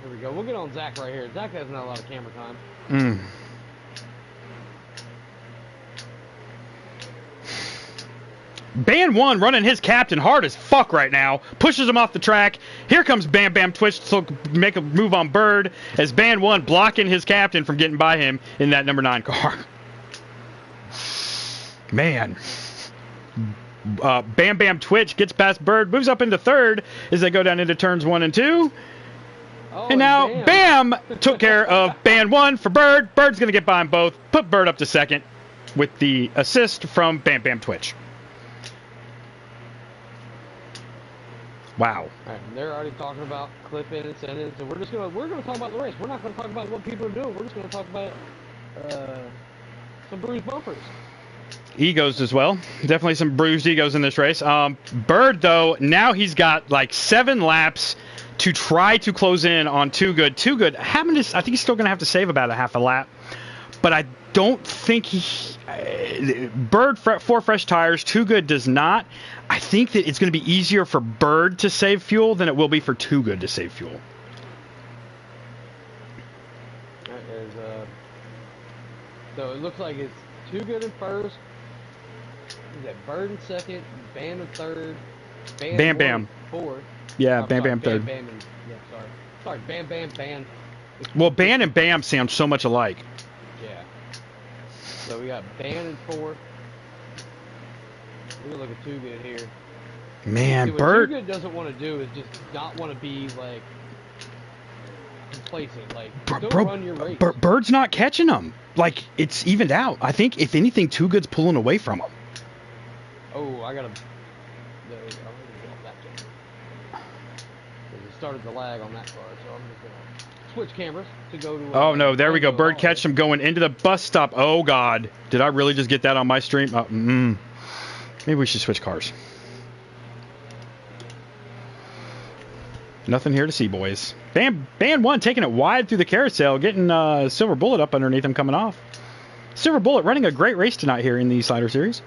Here we go. We'll get on Zach right here. Zach has not a lot of camera time. Ban 1 running his captain hard as fuck right now. Pushes him off the track. Here comes Bam Bam Twitch to make a move on Bird as Ban 1 blocking his captain from getting by him in that number 9 car. Man. Bam Bam Twitch gets past Bird, moves up into 3rd as they go down into turns 1 and 2. Oh, and now Bam took care of Ban 1 for Bird. Bird's going to get by them both. Put Bird up to 2nd with the assist from Bam Bam Twitch. Wow. All right, they're already talking about clip-in and send-in, so we're gonna talk about the race. We're not gonna talk about what people are doing. We're just gonna talk about some bruised bumpers. Egos as well. Definitely some bruised egos in this race. Bird, though, now he's got like 7 laps to try to close in on Too Good. Too Good, I think he's still going to have to save about a half a lap. But I don't think Bird, 4 fresh tires. Too Good does not. I think that it's going to be easier for Bird to save fuel than it will be for Too Good to save fuel. So it looks like it's Too Good in 1st. Is that Bird in 2nd? Bam in 3rd. Bam Bam. 4th. Yeah, Bam Bam 3rd. Bam, sorry, Bam Bam Ban. Well, Ban and Bam sound so much alike. Yeah. So we got Ban in 4th. We're gonna look at Too Good here. Man, what Bird. Too Good doesn't want to do is just not want to be like complacent. Like, don't run your race. Bird's not catching them. Like, it's evened out. I think if anything, Too Good's pulling away from him. Oh, I gotta. I'm gonna get off that camera. It started the lag on that car, so I'm just gonna switch cameras to go to. Oh no, there we go. Bird catch him going into the bus stop. Oh God, did I really just get that on my stream? Maybe we should switch cars. Nothing here to see, boys. Ban 1 taking it wide through the carousel, getting Silver Bullet up underneath him coming off. Silver Bullet running a great race tonight here in the Slider Series.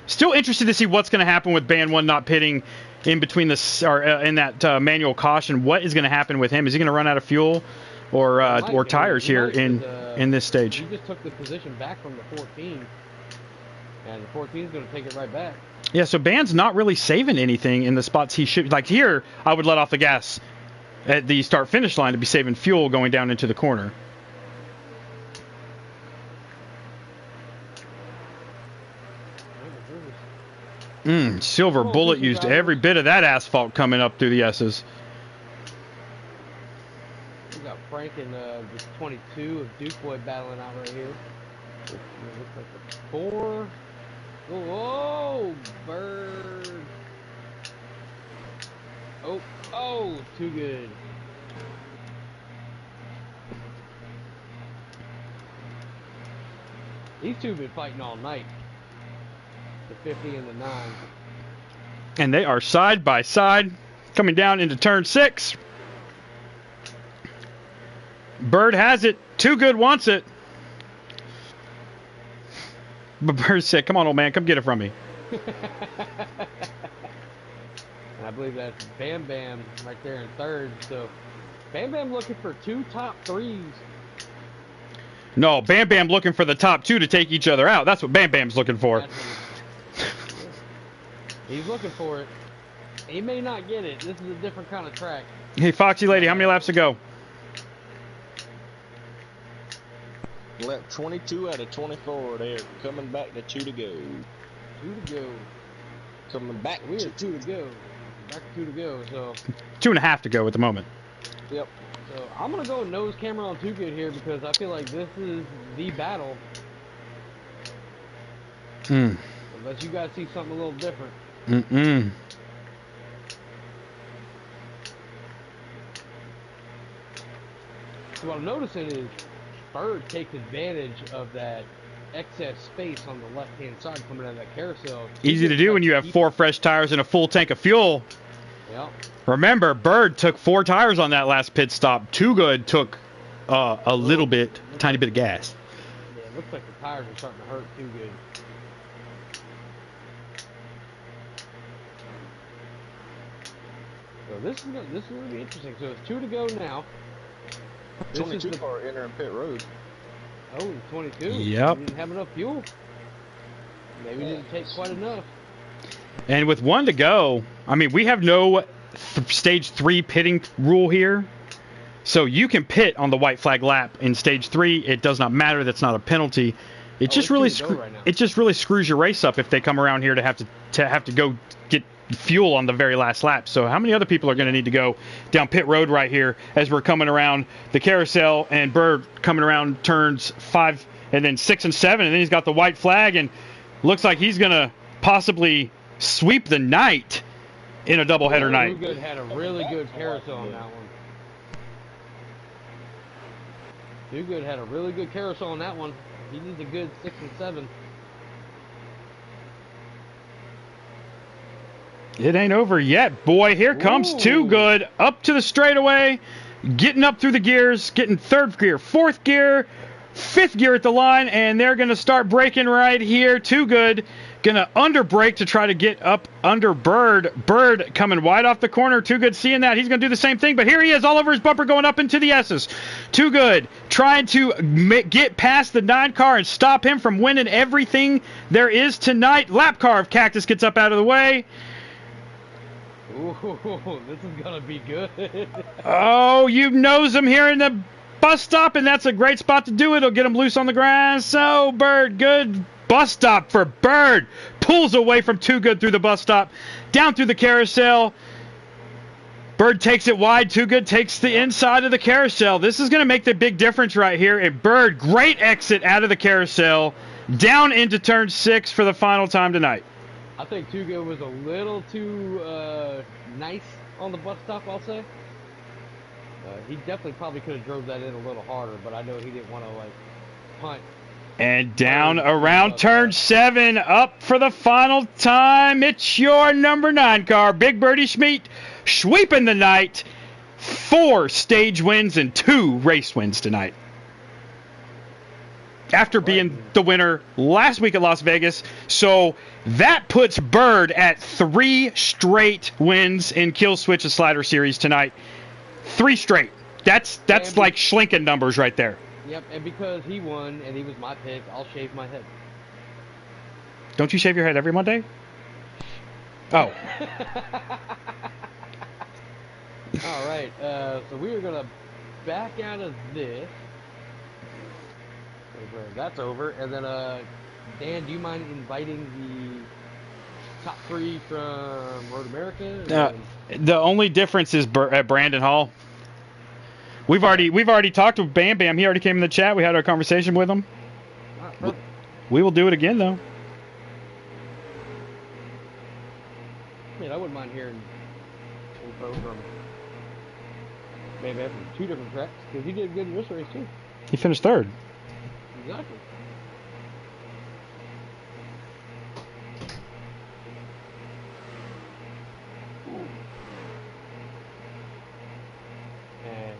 Still interested to see what's going to happen with Ban 1 not pitting in between in that manual caution. What is going to happen with him? Is he going to run out of fuel or tires here in this stage? He just took the position back from the 14, and the 14 is going to take it right back. Yeah, so Ban's not really saving anything in the spots he should. Like here, I would let off the gas at the start-finish line to be saving fuel going down into the corner. Silver Come on, Bullet Christian used drivers. every bit of that asphalt coming up through the S's. We got Frank and the 22 of Duke Boy battling out right here. It looks like the 4. Whoa, Bird. Oh, too good. These two have been fighting all night. The 50 and the 9. And they are side by side coming down into turn 6. Bird has it. Too Good wants it. But Bird said, come on, old man, come get it from me. And I believe that's Bam Bam right there in third. So Bam Bam looking for 2 top 3s. No, Bam Bam looking for the top 2 to take each other out. That's what Bam Bam's looking for. That's what he's looking for it. He may not get it. This is a different kind of track. Hey, Foxy Lady, how many laps to go? Lap 22 out of 24 there. Coming back to 2 to go. 2 to go. Coming back We to have 2 to go. Back to 2 to go. So, 2.5 to go at the moment. Yep. so I'm gonna go nose camera on Too Good here because I feel like this is the battle. Unless you guys see something a little different. So what I'm noticing is Bird takes advantage of that excess space on the left-hand side coming out of that carousel. Easy to do when you have 4 fresh tires and a full tank of fuel. Yep. Remember, Bird took 4 tires on that last pit stop. Too Good took a little bit, a tiny bit of gas. Yeah, it looks like the tires are starting to hurt Too Good. So this is gonna be interesting. So it's 2 to go now. This is 22 the car entering pit road. 22. Yep. We didn't have enough fuel. Maybe we didn't take quite enough. And with 1 to go, I mean, we have no stage 3 pitting rule here. So you can pit on the white flag lap in stage 3. It does not matter. That's not a penalty. It just it's really 2 to go right now. it just really screws your race up if they come around here to have to go get fuel on the very last lap. So how many other people are going to need to go down pit road right here as we're coming around the carousel, and Bird coming around turns 5 and then 6 and 7, and then he's got the white flag and looks like he's going to possibly sweep the night in a doubleheader night. Too Good had a really good carousel on that one. Too Good had a really good carousel on that one. He needs a good 6 and 7. It ain't over yet, boy. Here comes Ooh. Too Good up to the straightaway, getting up through the gears, getting 3rd gear, 4th gear, 5th gear at the line, and they're going to start braking right here. Too Good going to under brake to try to get up under Bird. Bird coming wide off the corner. Too Good seeing that. He's going to do the same thing, but here he is all over his bumper going up into the S's. Too Good trying to get past the 9 car and stop him from winning everything there is tonight. Lap car of Cactus gets up out of the way. Ooh, this is gonna be good. Oh, you nose him here in the bus stop, and that's a great spot to do it. It'll get him loose on the grass. So, Bird, good bus stop for Bird. Pulls away from Too Good through the bus stop, down through the carousel. Bird takes it wide. Too Good takes the inside of the carousel. This is going to make the big difference right here. And Bird, great exit out of the carousel, down into turn 6 for the final time tonight. I think Too Good was a little too nice on the bus stop, I'll say. He definitely probably could have drove that in a little harder, but I know he didn't want to, like, punt. And down around turn 7, up for the final time. It's your number 9 car, Big Birdie Schmidt, sweeping the night. 4 stage wins and 2 race wins tonight. After being the winner last week at Las Vegas. So that puts Bird at 3 straight wins in Kill Switch and Slider Series tonight. 3 straight. That's like Schlinken numbers right there. Yep, and because he won and he was my pick, I'll shave my head. Don't you shave your head every Monday? Oh. All right. Alright, so we are gonna back out of this. That's over. And then, Dan, do you mind inviting the top 3 from Road America? The only difference is Brandon Hall. We've already talked to Bam Bam. He already came in the chat. We had our conversation with him. Perfect. We will do it again, though. I mean, I wouldn't mind hearing info from maybe from 2 different tracks, because he did good in this race, too. He finished 3rd. Exactly. And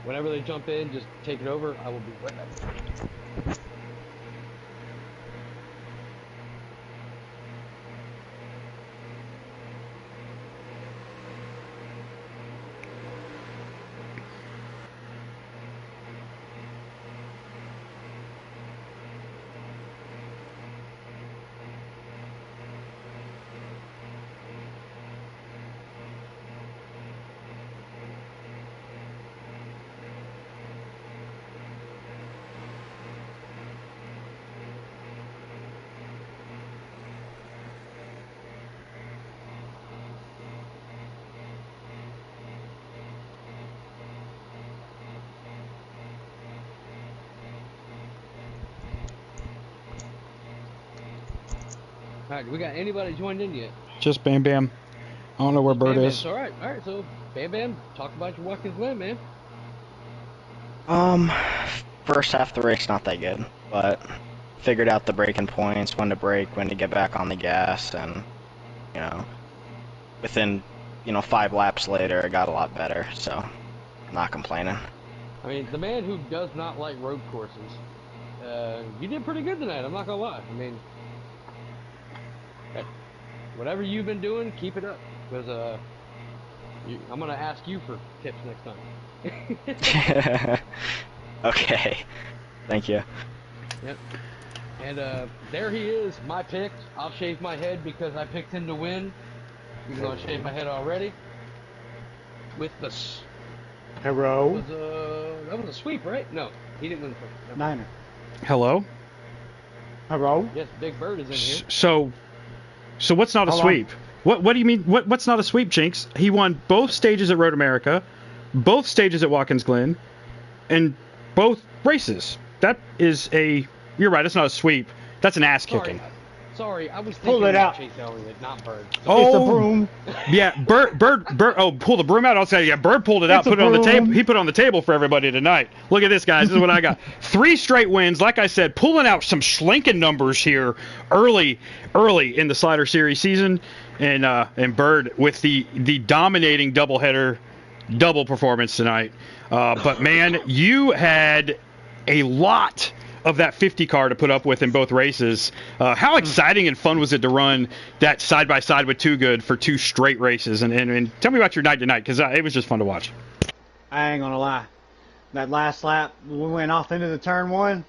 whenever they jump in, just take it over. I will be right back. Alright, do we got anybody joined in yet? Just Bam Bam. I don't know where Bird Bam is. Alright, so Bam Bam, talk about your Watkins Glen, man. First half of the race not that good, but figured out the braking points, when to brake, when to get back on the gas, and within 5 laps later, it got a lot better. So, not complaining. I mean, the man who does not like road courses, you did pretty good tonight. I'm not gonna lie. I mean, whatever you've been doing, keep it up, because I'm gonna ask you for tips next time. Okay, thank you. Yep. And there he is, my pick. I'll shave my head because I picked him to win. Even though I shaved my head already. With the Hello. that was a sweep, right? No, he didn't win the first. Niner. Hello? Hello. Yes, Big Bird is in here. So what's not a Hold on. sweep? What do you mean? What's not a sweep, Jinx? He won both stages at Road America, both stages at Watkins Glen, and both races. That is you're right, it's not a sweep. That's an ass kicking. Sorry, I was Pull thinking it out. of Chase Elliott, not Bird. It's a broom. Yeah, Bird. Oh, pull the broom out. I'll say, yeah, Bird pulled it out, It's a put it on the table. broom. He put it on the table for everybody tonight. Look at this, guys. This is what I got. 3 straight wins. Like I said, pulling out some Schlenken numbers here early in the Slider Series season, and Bird with the dominating doubleheader double performance tonight. But man, you had a lot of that 50 car to put up with in both races. How exciting and fun was it to run that side by side with Too Good for 2 straight races? And tell me about your night tonight, because it was just fun to watch. I ain't gonna lie. That last lap, we went off into the turn 1.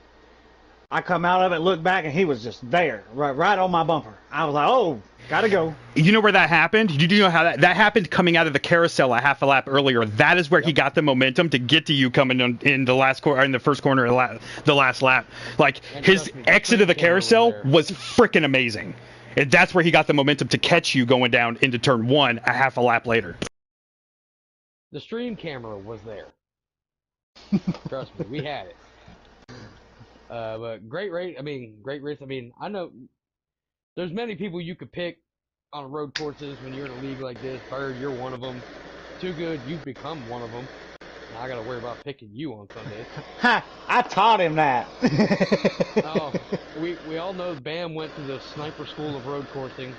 I come out of it, look back, and he was just there, right on my bumper. I was like, oh, gotta go. You know where that happened? You know how that happened coming out of the carousel a half a lap earlier. That is where he got the momentum to get to you coming in the last corner, in the first corner of the last lap. Like, And his trust me, exit of the camera was carousel there. was freaking amazing. And that's where he got the momentum to catch you going down into turn 1 a half a lap later. The stream camera was there. Trust me, we had it. But great race. I mean, I know there's many people you could pick on road courses when you're in a league like this. Bird, you're one of them. Too Good, you've become one of them. Now I gotta worry about picking you on Sundays. Ha! I taught him that. Oh, we all know Bam went to the sniper school of road coursing.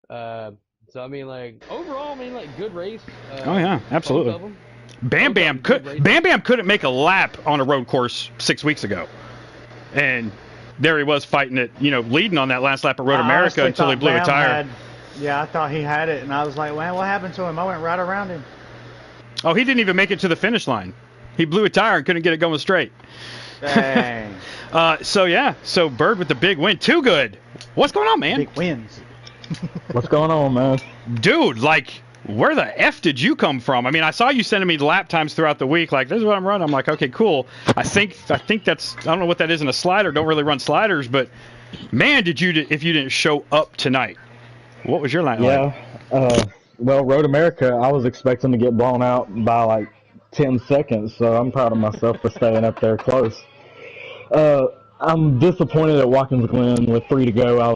So I mean, like overall, good race. Oh, yeah, absolutely. Both of them. Bam Bam couldn't make a lap on a road course 6 weeks ago, and there he was fighting it, leading on that last lap of Road I America honestly until he thought blew a Bam tire. I thought he had it, and I was like, man, what happened to him? I went right around him. Oh, he didn't even make it to the finish line. He blew a tire and couldn't get it going straight. Dang. So Bird with the big win. Too Good. What's going on, man? Big wins. What's going on, man? Dude, like, where the F did you come from? I mean, I saw you sending me lap times throughout the week. Like, this is what I'm running. I'm like, okay, cool. I think that's, I don't know what that is in a slider. Don't really run sliders, but man, if you didn't show up tonight, what was your line like? Yeah. Well, Road America, I was expecting to get blown out by like 10 seconds, so I'm proud of myself for staying up there close. I'm disappointed at Watkins Glen with 4 to go. I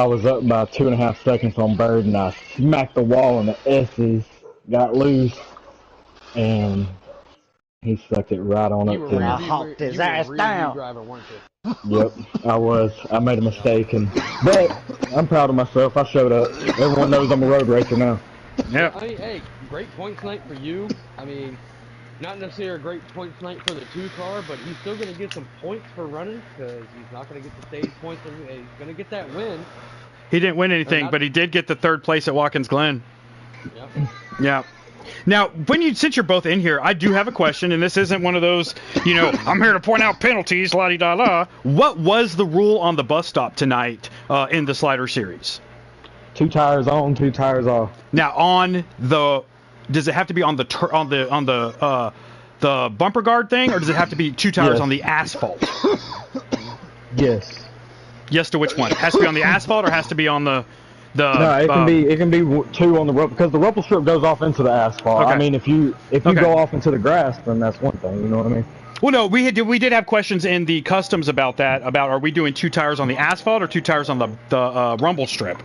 was up by 2.5 seconds on Bird, and I smacked the wall, and the S's got loose, and he sucked it right on up to me. I hawked his ass down. Driver, weren't you? Yep, I was. I made a mistake, but I'm proud of myself. I showed up. Everyone knows I'm a road racer now. Yep. I mean, hey, great points night for you. I mean, not necessarily a great points night for the 2 car, but he's still going to get some points for running because he's not going to get the stage points. He's going to get that win. He didn't win anything, but he did get the 3rd place at Watkins Glen. Yep. Yeah. Now, since you're both in here, I do have a question, and this isn't one of those, I'm here to point out penalties, la-di-da-la. What was the rule on the bus stop tonight in the slider series? 2 tires on, 2 tires off. Now, does it have to be on the bumper guard thing, or does it have to be 2 tires Yes. on the asphalt? Yes. Yes to which one? It has to be on the asphalt, or has to be on the No, it can be 2 on the rope because the rumble strip goes off into the asphalt. Okay. I mean, if you Okay. go off into the grass, then that's one thing. You know what I mean? Well, no, we did have questions in the customs about that. About are we doing 2 tires on the asphalt or 2 tires on the rumble strip?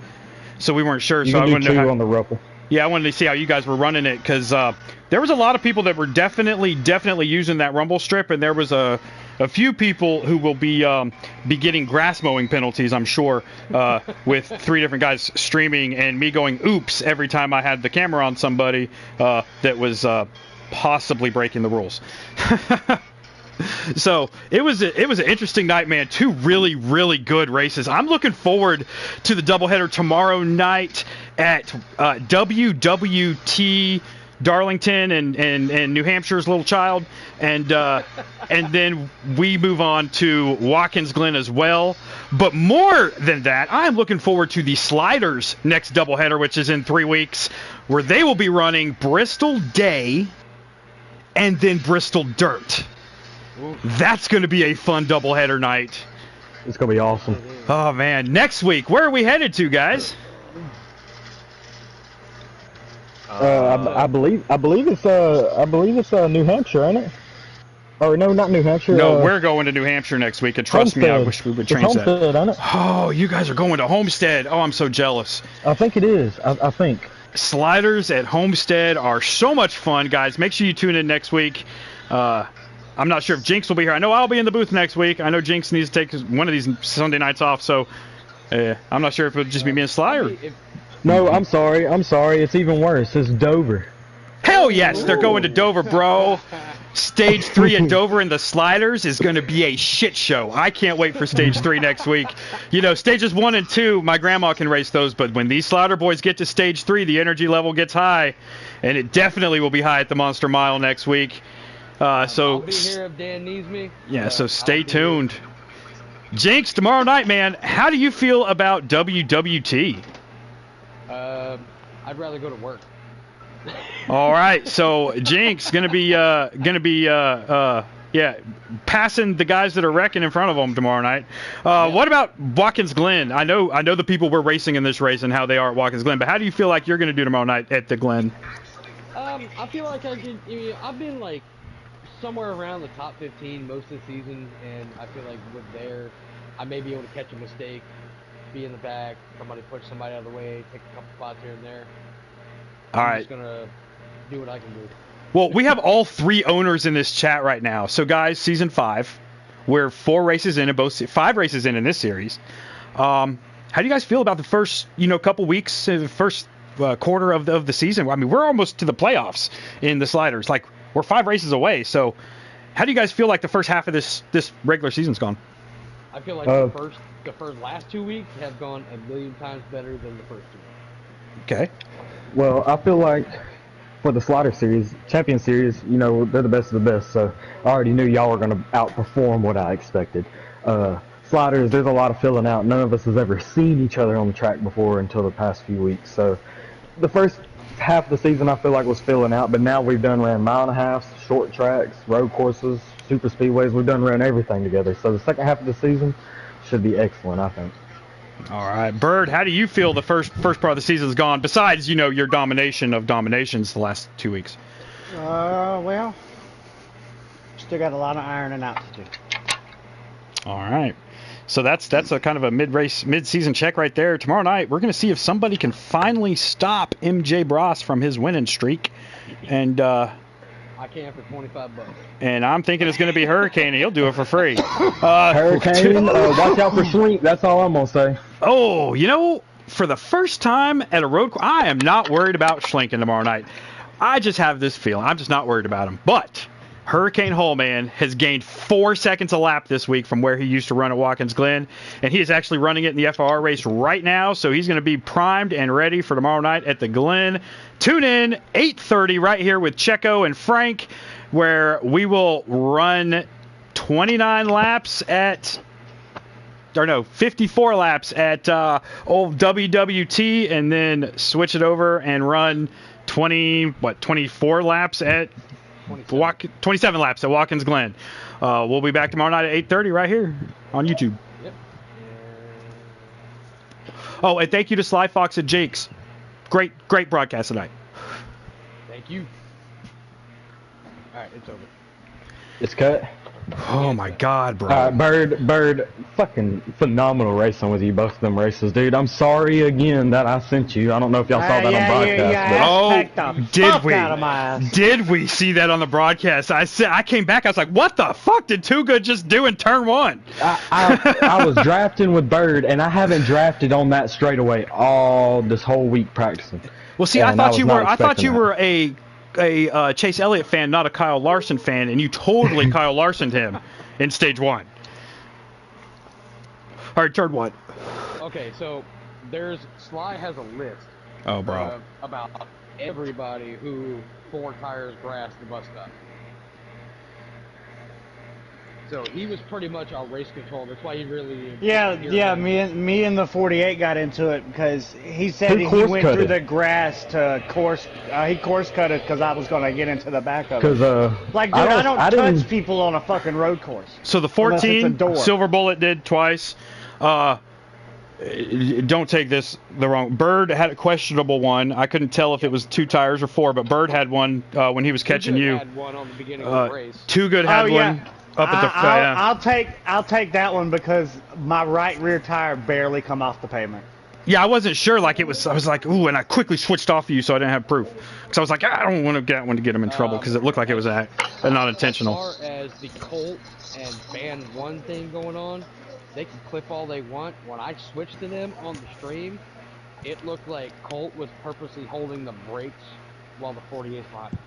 So we weren't sure. You So I can wanted do to 2 know on the rumble. Yeah, I wanted to see how you guys were running it because there was a lot of people that were definitely using that rumble strip, and there was a few people who will be getting grass mowing penalties, I'm sure, with 3 different guys streaming and me going oops every time I had the camera on somebody that was possibly breaking the rules. So it was an interesting night, man. 2 really, really good races. I'm looking forward to the doubleheader tomorrow night at WWT Darlington and New Hampshire's little child, and then we move on to Watkins Glen as well. But more than that, I'm looking forward to the Sliders next doubleheader, which is in 3 weeks, where they will be running Bristol Day and then Bristol Dirt. That's going to be a fun doubleheader night. It's gonna be awesome. Oh man, next week, where are we headed to, guys? I believe it's New Hampshire, ain't it? Or no, not New Hampshire. No, we're going to New Hampshire next week, and trust me, I Homestead. wish we would It's change that. Homestead, ain't it? Oh, you guys are going to Homestead. Oh, I'm so jealous. I think it is. I think. Sliders at Homestead are so much fun, guys. Make sure you tune in next week. I'm not sure if Jinx will be here. I know I'll be in the booth next week. I know Jinx needs to take one of these Sunday nights off, so I'm not sure if it'll just be me and Sly or... No, I'm sorry. It's even worse. It's Dover. Hell yes, they're going to Dover, bro. Stage 3 at Dover in the Sliders is going to be a shit show. I can't wait for Stage 3 next week. Stages 1 and 2, my grandma can race those, but when these Slider boys get to Stage 3, the energy level gets high, and it definitely will be high at the Monster Mile next week. I'll be here if Dan needs me. Yeah, so stay tuned. Jinx, tomorrow night, man, how do you feel about WWT? I'd rather go to work. All right, so Jinx gonna be passing the guys that are wrecking in front of them tomorrow night. What about Watkins Glen? I know the people we're racing in this race and how they are at Watkins Glen, but how do you feel like you're gonna do tomorrow night at the Glen? I feel like I've been like somewhere around the top 15 most of the season, and I feel like with there, I may be able to catch a mistake, be in the back, somebody push somebody out of the way, take a couple spots here and there. I'm just gonna do what I can do. Well, we have all 3 owners in this chat right now. So, guys, season 5, we're 4 races in, 5 races in this series. How do you guys feel about the first, couple weeks, the first quarter of the season? I mean, we're almost to the playoffs in the Sliders. Like, we're 5 races away. So, how do you guys feel like the first half of this regular season's gone? I feel like the first last 2 weeks have gone a million times better than the first 2. Okay. Well, I feel like for the Slider Series, Champion Series, they're the best of the best, so I already knew y'all were going to outperform what I expected. Sliders, there's a lot of filling out. None of us has ever seen each other on the track before until the past few weeks, so the first half of the season I feel like was filling out, but now we've done ran mile and a half, short tracks, road courses, super speedways. We've done ran everything together. So the second half of the season should be excellent, I think. All right, Bird, how do you feel the first part of the season's gone, besides, your domination of dominations the last 2 weeks? Well, still got a lot of ironing out to do. All right. So that's a kind of a mid-season check right there. Tomorrow night, we're going to see if somebody can finally stop MJ Bros from his winning streak. And I can for $25. And I'm thinking it's going to be Hurricane, and he'll do it for free. Hurricane, watch out for Schlink. That's all I'm going to say. Oh, for the first time at a road course, I am not worried about Schlinken tomorrow night. I just have this feeling. I'm just not worried about him. But Hurricane Holman has gained 4 seconds a lap this week from where he used to run at Watkins Glen, and he is actually running it in the FR race right now, so he's going to be primed and ready for tomorrow night at the Glen. Tune in 8:30 right here with Checo and Frank, where we will run 54 laps at old WWT, and then switch it over and run 24 laps at 27 laps at Watkins Glen. We'll be back tomorrow night at 8:30 right here on YouTube. Yep. Oh, and thank you to Sly Fox and Jake's. Great broadcast tonight. Thank you. All right, it's over. It's cut. Oh my God, bro. Bird, fucking phenomenal racing with you, both of them races, dude. I'm sorry again that I sent you. I don't know if y'all saw that on broadcast. Did we see that on the broadcast? I came back. I was like, what the fuck did Too Good just do in turn one? I was drafting with Bird, and I haven't drafted on that straightaway all this whole week practicing. Well, see, I thought you were a Chase Elliott fan, not a Kyle Larson fan, and you totally Kyle Larsoned him in stage one. All right, turn one. Okay, so Sly has a list. Oh, bro. About everybody who 4 tires grassed the bus stop. So he was pretty much our race control. That's why he really. Yeah. Me and the 48 got into it because he said he went through the grass to course. He course cut it because I was going to get into the back of it. Like, dude, I don't touch people on a fucking road course. So the 14 Silver Bullet did twice. Don't take this the wrong. Bird had a questionable one. I couldn't tell if it was 2 tires or 4, but Bird had one when he was catching you. Had one on the beginning of the race. Too Good had one. Up at the I'll take that one because my right rear tire barely come off the pavement. Yeah, I wasn't sure. I was like, ooh, and I quickly switched off of you, so I didn't have proof. Because I was like, I don't want to get one to get him in trouble because it looked like it was not intentional. As far as the Colt and Band 1 thing going on, they can clip all they want. When I switched to them on the stream, it looked like Colt was purposely holding the brakes while the 48's behind.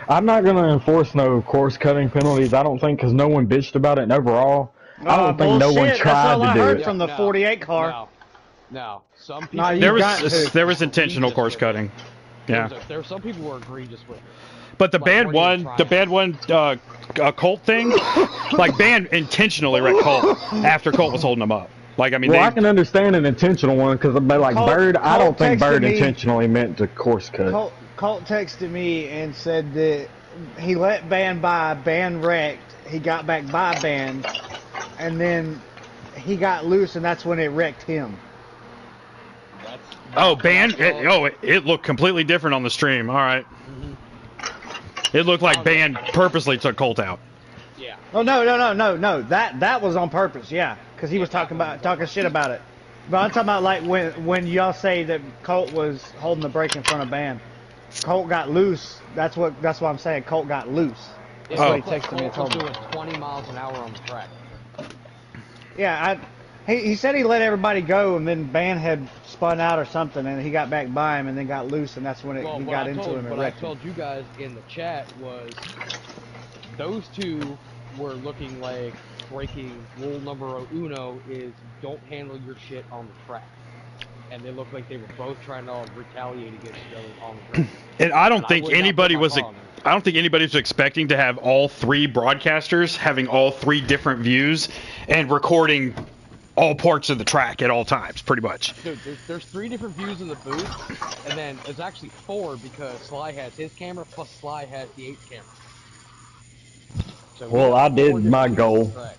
I'm not going to enforce no course cutting penalties, I don't think, because no one bitched about it, and overall, I don't think no one tried to do it. That's all I heard from the 48 car. No. Some people... There was intentional course cutting. Yeah. There were some people who were egregious with it. But the bad one Colt thing, Band intentionally wrecked Colt after Colt was holding him up. I can understand an intentional one because, Bird, I don't think Bird intentionally meant to course cut. Colt texted me and said that he let Band by, Band wrecked, he got back by Band, and then he got loose, and that's when it wrecked him. Band? It looked completely different on the stream. All right. Mm-hmm. It looked like Band purposely took Colt out. Yeah. Oh, no. That was on purpose, yeah, because he was talking shit about it. But I'm talking about when y'all say that Colt was holding the brake in front of Band. Colt got loose. That's what I'm saying. Colt got loose. That's what he texted me and told me. Colt was doing 20 miles an hour on the track. Yeah, he said he let everybody go, and then Band had spun out or something, and he got back by him, and then got loose, and that's when he got into him and wrecked him. What I told you guys in the chat was those two were looking like breaking rule numero uno is don't handle your shit on the track. And they looked like they were both trying to retaliate against each other on the track. And I don't think anybody was expecting to have all 3 broadcasters having all 3 different views and recording all parts of the track at all times, pretty much. Dude, there's 3 different views in the booth, and then there's actually 4 because Sly has his camera plus Sly has the 8th camera. So we Well, got I 4 did different my views goal. of the track.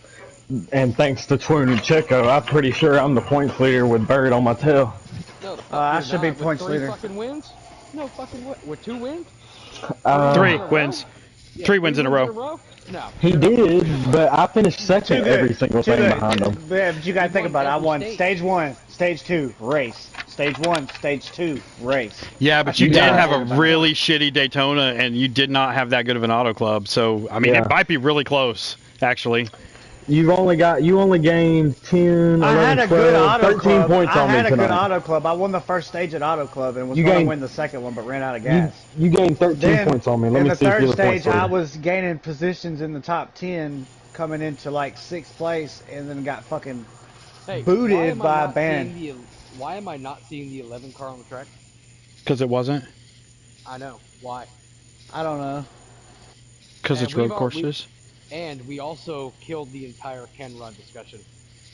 And thanks to Twin and Checo, I'm pretty sure I'm the points leader with Bird on my tail. No, the fuck I you're should be not. points with 3 leader. fucking wins? No fucking way. With 2 wins? 3 in a row? wins. Yeah, 3 wins in a row. No. He did, but I finished second Too good. every single Too thing good. behind him. Yeah, but you gotta think won about it. I every won stage. stage 1, stage 2, race. Stage 1, stage 2, race. Yeah, but you You did got have it. a really shitty Daytona, and you did not have that good of an auto club. So I mean, Yeah. it might be really close, actually. You only gained 10, 11, I had a 12, good auto 13 club. points I on me had a good tonight. auto club. I won the first stage at auto club and was You going to gained- win the second one, but ran out of You, gas. you gained 13 Then, points on me. Let in me the see if third you're the stage, points I leader. was gaining positions in the top 10, coming into like 6th place, and then got fucking Hey, booted why am I by a not band. seeing why am I not seeing the 11 car on the track? Because it wasn't. I know. Why? I don't know. Because And it's road we've all- courses. And we also killed the entire Ken Run discussion.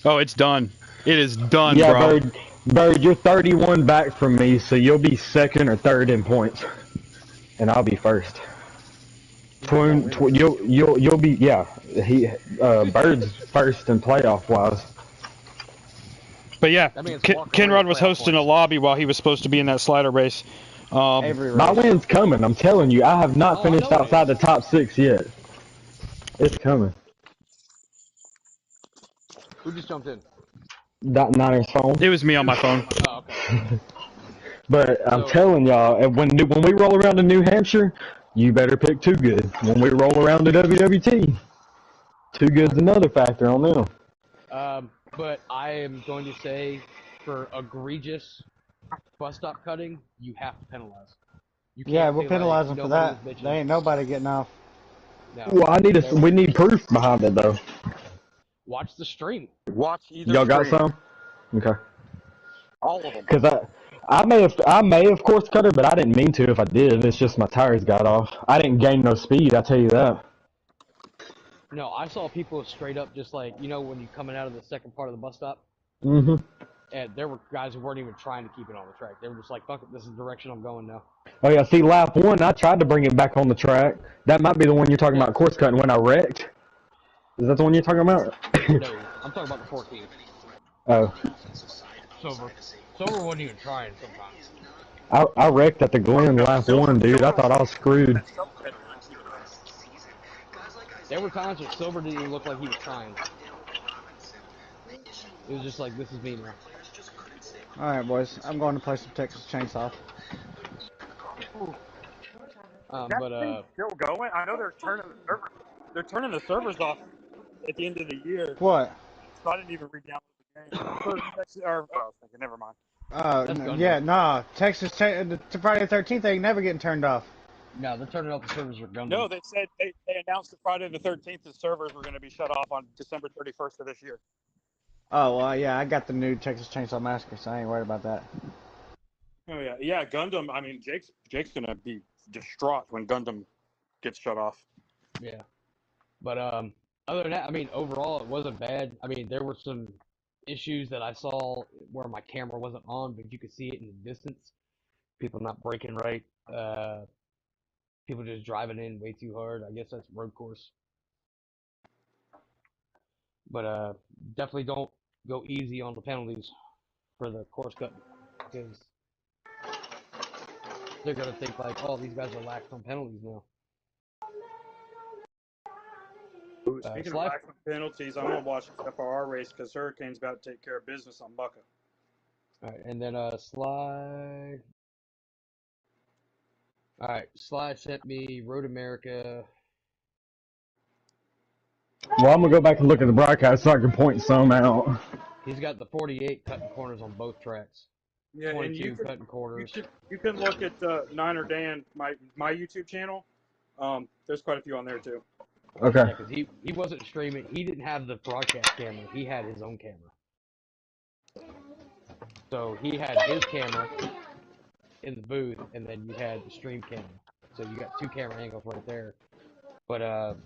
Oh, it's done. It is done, Yeah, bro. Bird, you're 31 back from me, so you'll be second or third in points, and I'll be first. Twin, you'll be Bird's first in playoff wise. But yeah, That means Kenrod was playoff hosting a points. lobby while he was supposed to be in that slider race. Every My race. win's coming. I'm telling you, I have not Oh, I finished know it outside is. the top 6 yet. It's coming. Who just jumped in? That Niners phone. It was me on my phone. Oh, okay. But I'm So- telling y'all, and when we roll around to New Hampshire, you better pick Too Good. When we roll around to WWT, Too Good's another factor on them. But I am going to say, for egregious bus stop cutting, you have to penalize. You can't Yeah, we'll say, penalize like, them for nobody that. was bitching. They ain't nobody getting off. No. Well, we need proof behind it though. Watch the stream. Watch either Y'all got stream. some? Okay. All of them. Because I may have course cut it, but I didn't mean to. If I did, it's just my tires got off. I didn't gain no speed. I tell you that. No, I saw people straight up just like, you know, when you're coming out of the second part of the bus stop, Mm-hmm. and there were guys who weren't even trying to keep it on the track. They were just like, fuck it, this is the direction I'm going now. Oh yeah. See, lap 1, I tried to bring it back on the track. That might be the one you're talking about, course cutting when I wrecked. Is that the one you're talking about? No, I'm talking about the 14. Oh. Silver wasn't even trying sometimes. I wrecked at the Glen lap 1, dude. I thought I was screwed. There were times where Silver didn't even look like he was trying. It was just like, this is me now. Alright, boys. I'm going to play some Texas Chainsaw. But Still going? I know they're turning the servers. They're turning the servers off at the end of the year. What? So I didn't even re-download the game. I was thinking, never mind. That's N- Gundam. yeah, nah. Texas Friday the 13th ain't never getting turned off. no, they're turning off the servers for Gundam. No, they said they announced that Friday the 13th the servers were going to be shut off on December 31st of this year. Oh, well, yeah, I got the new Texas Chainsaw Massacre, so I ain't worried about that. Oh yeah, Gundam. I mean, Jake's going to be distraught when Gundam gets shut off. Yeah. But other than that, I mean, overall, it wasn't bad. I mean, there were some issues that I saw where my camera wasn't on, but you could see it in the distance. People not braking right. People just driving in way too hard. I guess that's road course. But definitely don't go easy on the penalties for the course cut, because they're gonna think like, oh, these guys are lax on penalties now. Speaking of Sly- lack of penalties, I'm going to watch the FRR race because Hurricane's about to take care of business on Bucca. Alright, and then Slide. Alright, Slide sent me Road America. Well, I'm gonna go back and look at the broadcast so I can point some out. He's got the 48 cutting corners on both tracks. Yeah, and 22 cutting corners. you can look at Niner Dan, my YouTube channel. There's quite a few on there too. Okay. Yeah, because he wasn't streaming. He didn't have the broadcast camera. He had his own camera. So he had his camera in the booth, and then you had the stream camera. So you got 2 camera angles right there. But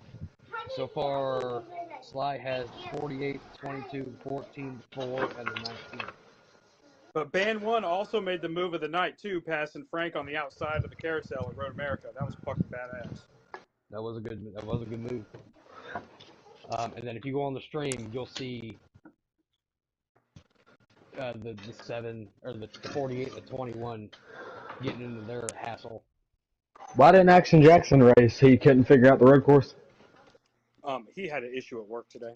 so far, Sly has 48, 22, 14, 4, and the 19. But Band 1 also made the move of the night, too, passing Frank on the outside of the carousel at Road America. That was fucking badass. That was a good move. And then if you go on the stream, you'll see the 7 or the 48 and the 21 getting into their hassle. Why didn't Action Jackson race? He couldn't figure out the road course? He had an issue at work today.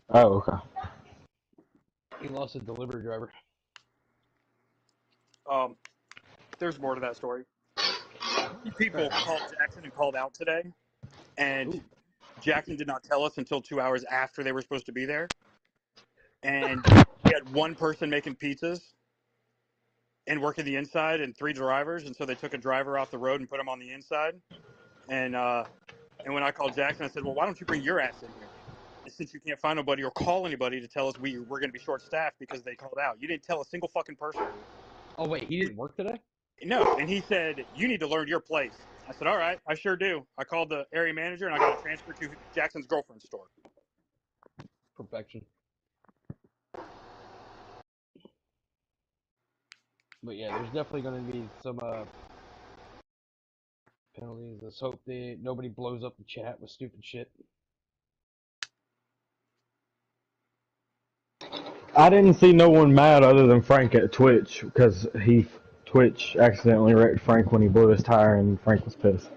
Oh, okay. He lost a delivery driver. There's more to that story. People called Jackson and called out today, and Jackson did not tell us until 2 hours after they were supposed to be there. And we had one person making pizzas and working the inside and 3 drivers, and so they took a driver off the road and put him on the inside. And when I called Jackson, I said, well, why don't you bring your ass in here? And since you can't find nobody or call anybody to tell us we're going to be short-staffed because they called out. You didn't tell a single fucking person. Oh, wait, he didn't work today? No, and he said, you need to learn your place. I said, all right, I sure do. I called the area manager, and I got a transfer to Jackson's girlfriend's store. Perfection. But yeah, there's definitely going to be some penalties. Let's hope nobody blows up the chat with stupid shit. I didn't see no one mad other than Frank at Twitch because Twitch accidentally wrecked Frank when he blew his tire and Frank was pissed.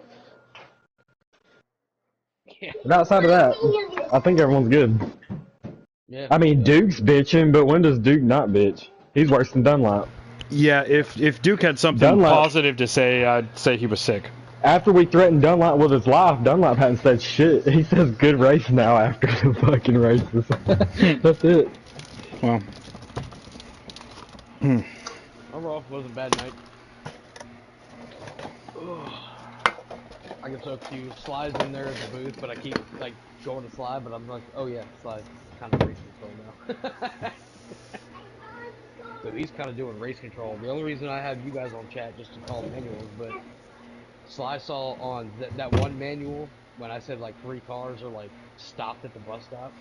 Yeah. But outside of that, I think everyone's good. Yeah. I mean, Duke's bitching, but when does Duke not bitch? He's worse than Dunlap. Yeah, if Duke had something positive to say, I'd say he was sick. After we threatened Dunlap with his life, Dunlap hadn't said shit. He says good race now after the fucking races. That's it. Well. Overall, it was a bad night. I get so confused. Sly's in there at the booth, but I keep like going to Sly, but I'm like, oh yeah, Sly's kind of race control now. So he's kind of doing race control. The only reason I have you guys on chat just to call manuals, but Sly saw on that one manual when I said like 3 cars are like stopped at the bus stop.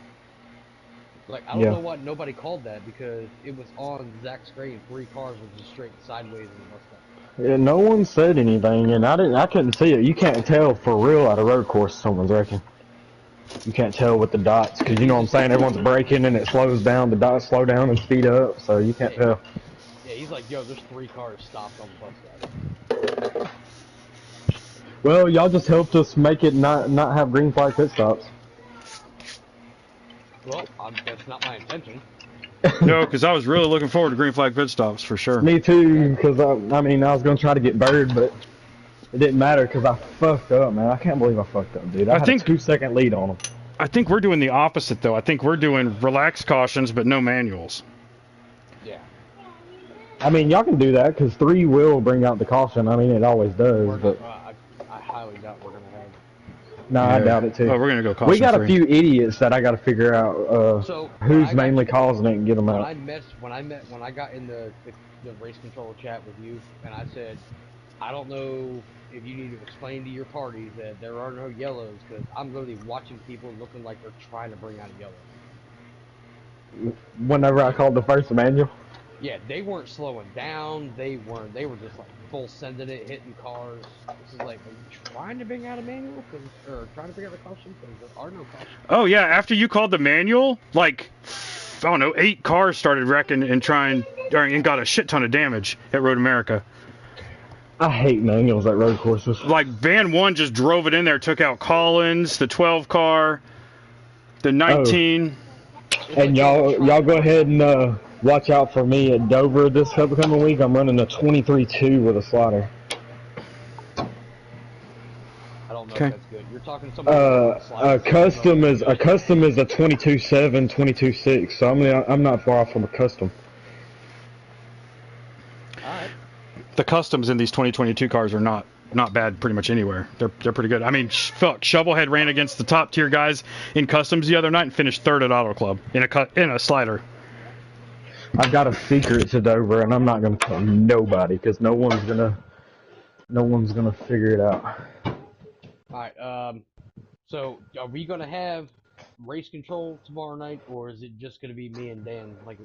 Like I don't know why nobody called that because it was on Zach's screen. 3 cars were just straight sideways in the bus stop. Yeah, no one said anything, and I couldn't see it. You can't tell for real at a road course, someone's wrecking. You can't tell with the dots, because you know what I'm saying? Everyone's braking and it slows down. The dots slow down and speed up, so you can't tell. Yeah, he's like, yo, there's 3 cars stopped on the bus stop. Well, y'all just helped us make it not have green flag pit stops. Well, that's not my intention. No, because I was really looking forward to green flag pit stops for sure. Me too, because I mean, I was going to try to get Bird, but it didn't matter because I fucked up, man. I can't believe I fucked up, dude. I had a 2-second lead on him. I think we're doing the opposite, though. I think we're doing relaxed cautions, but no manuals. Yeah. I mean, y'all can do that because 3 will bring out the caution. I mean, it always does, but I highly doubt we're gonna have. No, I doubt it too. Oh, we're gonna go caution. We got a few idiots that I got to figure out who's mainly causing it and get them out. When I got in the race control chat with you, and I said, I don't know if you need to explain to your party that there are no yellows because I'm literally watching people looking like they're trying to bring out a yellow. Whenever I called the first manual. Yeah, they weren't slowing down. They were just like full sending it, hitting cars. This is like, are you trying to bring out a manual? Or trying to bring out a caution? Because there are no cautions. Oh yeah, after you called the manual, like, I don't know, 8 cars started wrecking and and got a shit ton of damage at Road America. I hate manuals at road courses. Like, Van 1 just drove it in there, took out Collins, the 12 car, the 19. Oh. And y'all go ahead and watch out for me at Dover this upcoming week. I'm running a 23-2 with a slider. I don't know if that's good. You're talking to somebody a custom is a 22-7, 22-6. So I'm not far off from a custom. Alright. The customs in these 2022 cars are not bad pretty much anywhere. They're pretty good. I mean, fuck, Shovelhead ran against the top tier guys in customs the other night and finished 3rd at Auto Club in a slider. I've got a secret to Dover, and I'm not gonna tell nobody because no one's gonna figure it out. Alright, so are we gonna have race control tomorrow night, or is it just gonna be me and Dan? Like,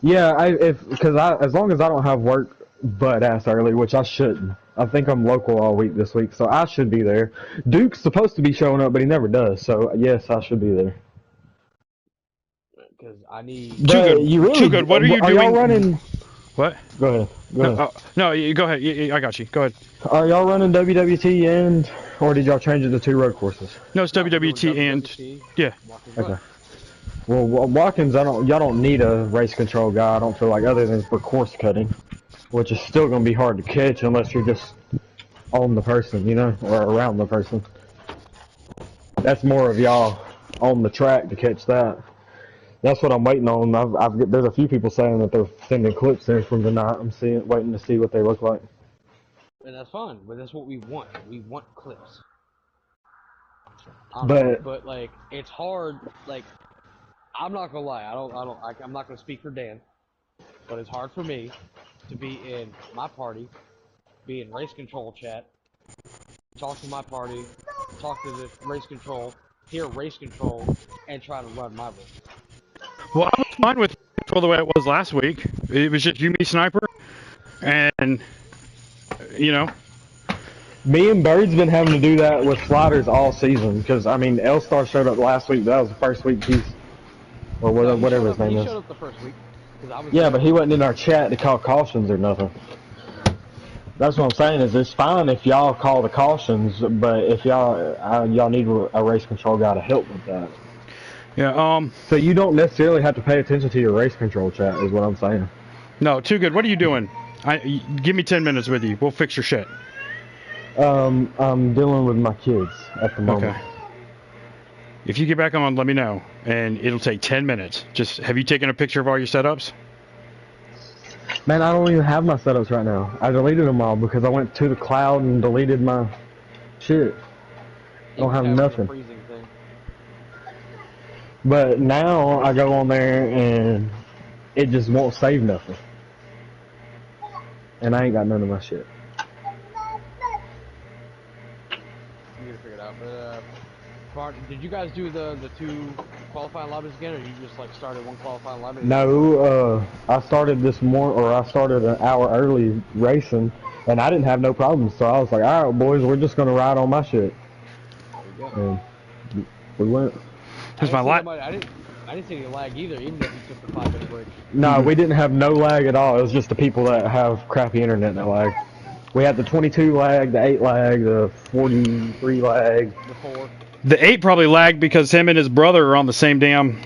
Yeah, as long as I don't have work butt ass early, which I shouldn't. I think I'm local all week this week, so I should be there. Duke's supposed to be showing up, but he never does. So yes, I should be there. because I need. Too good. You really, Too good. What are you doing? Y'all running? What? Go ahead. Go ahead. No, you go ahead. I got you. Go ahead. Are y'all running WWT and, or did y'all change it to 2 road courses? No, it's WWT and yeah. Okay. Well, Watkins, y'all don't need a race control guy. I don't feel like, other than for course cutting, which is still gonna be hard to catch unless you're just on the person, you know, or around the person. That's more of y'all on the track to catch that. That's what I'm waiting on. There's a few people saying that they're sending clips in from tonight. I'm waiting to see what they look like. And that's fine, but that's what we want. We want clips. But like, it's hard. Like, I'm not gonna lie. I'm not gonna speak for Dan, but it's hard for me to be in my party, be in race control chat, talk to my party, talk to the race control, hear race control, and try to run my race. Well, I was fine with control the way it was last week. It was just you, me, Sniper, and you know. Me and Bird's been having to do that with sliders all season because I mean, L-Star showed up last week. But that was the first week or whatever his name is. He showed up the first week. Yeah, but he wasn't in our chat to call cautions or nothing. That's what I'm saying. Is it's fine if y'all call the cautions, but if y'all need a race control guy to help with that. Yeah. So you don't necessarily have to pay attention to your race control chat, is what I'm saying. No, too good. What are you doing? Give me 10 minutes with you. We'll fix your shit. I'm dealing with my kids at the moment. Okay. If you get back on, let me know, and it'll take 10 minutes. Just have you taken a picture of all your setups? Man, I don't even have my setups right now. I deleted them all because I went to the cloud and deleted my shit. I don't have nothing. But now I go on there and it just won't save nothing. And I ain't got none of my shit. You gotta figure it out. But Bart, did you guys do the 2 qualifying lobbies again, or you just like started 1 qualifying lobby? No, I started I started an hour early racing, and I didn't have no problems. So I was like, all right, boys, we're just gonna ride on my shit. There you go. And we went. I didn't see any lag either, even if you took the 5-minute break. No, we didn't have no lag at all. It was just the people that have crappy internet that lag. We had the 22 lag, the 8 lag, the 43 lag. The 4. The 8 probably lagged because him and his brother are on the same damn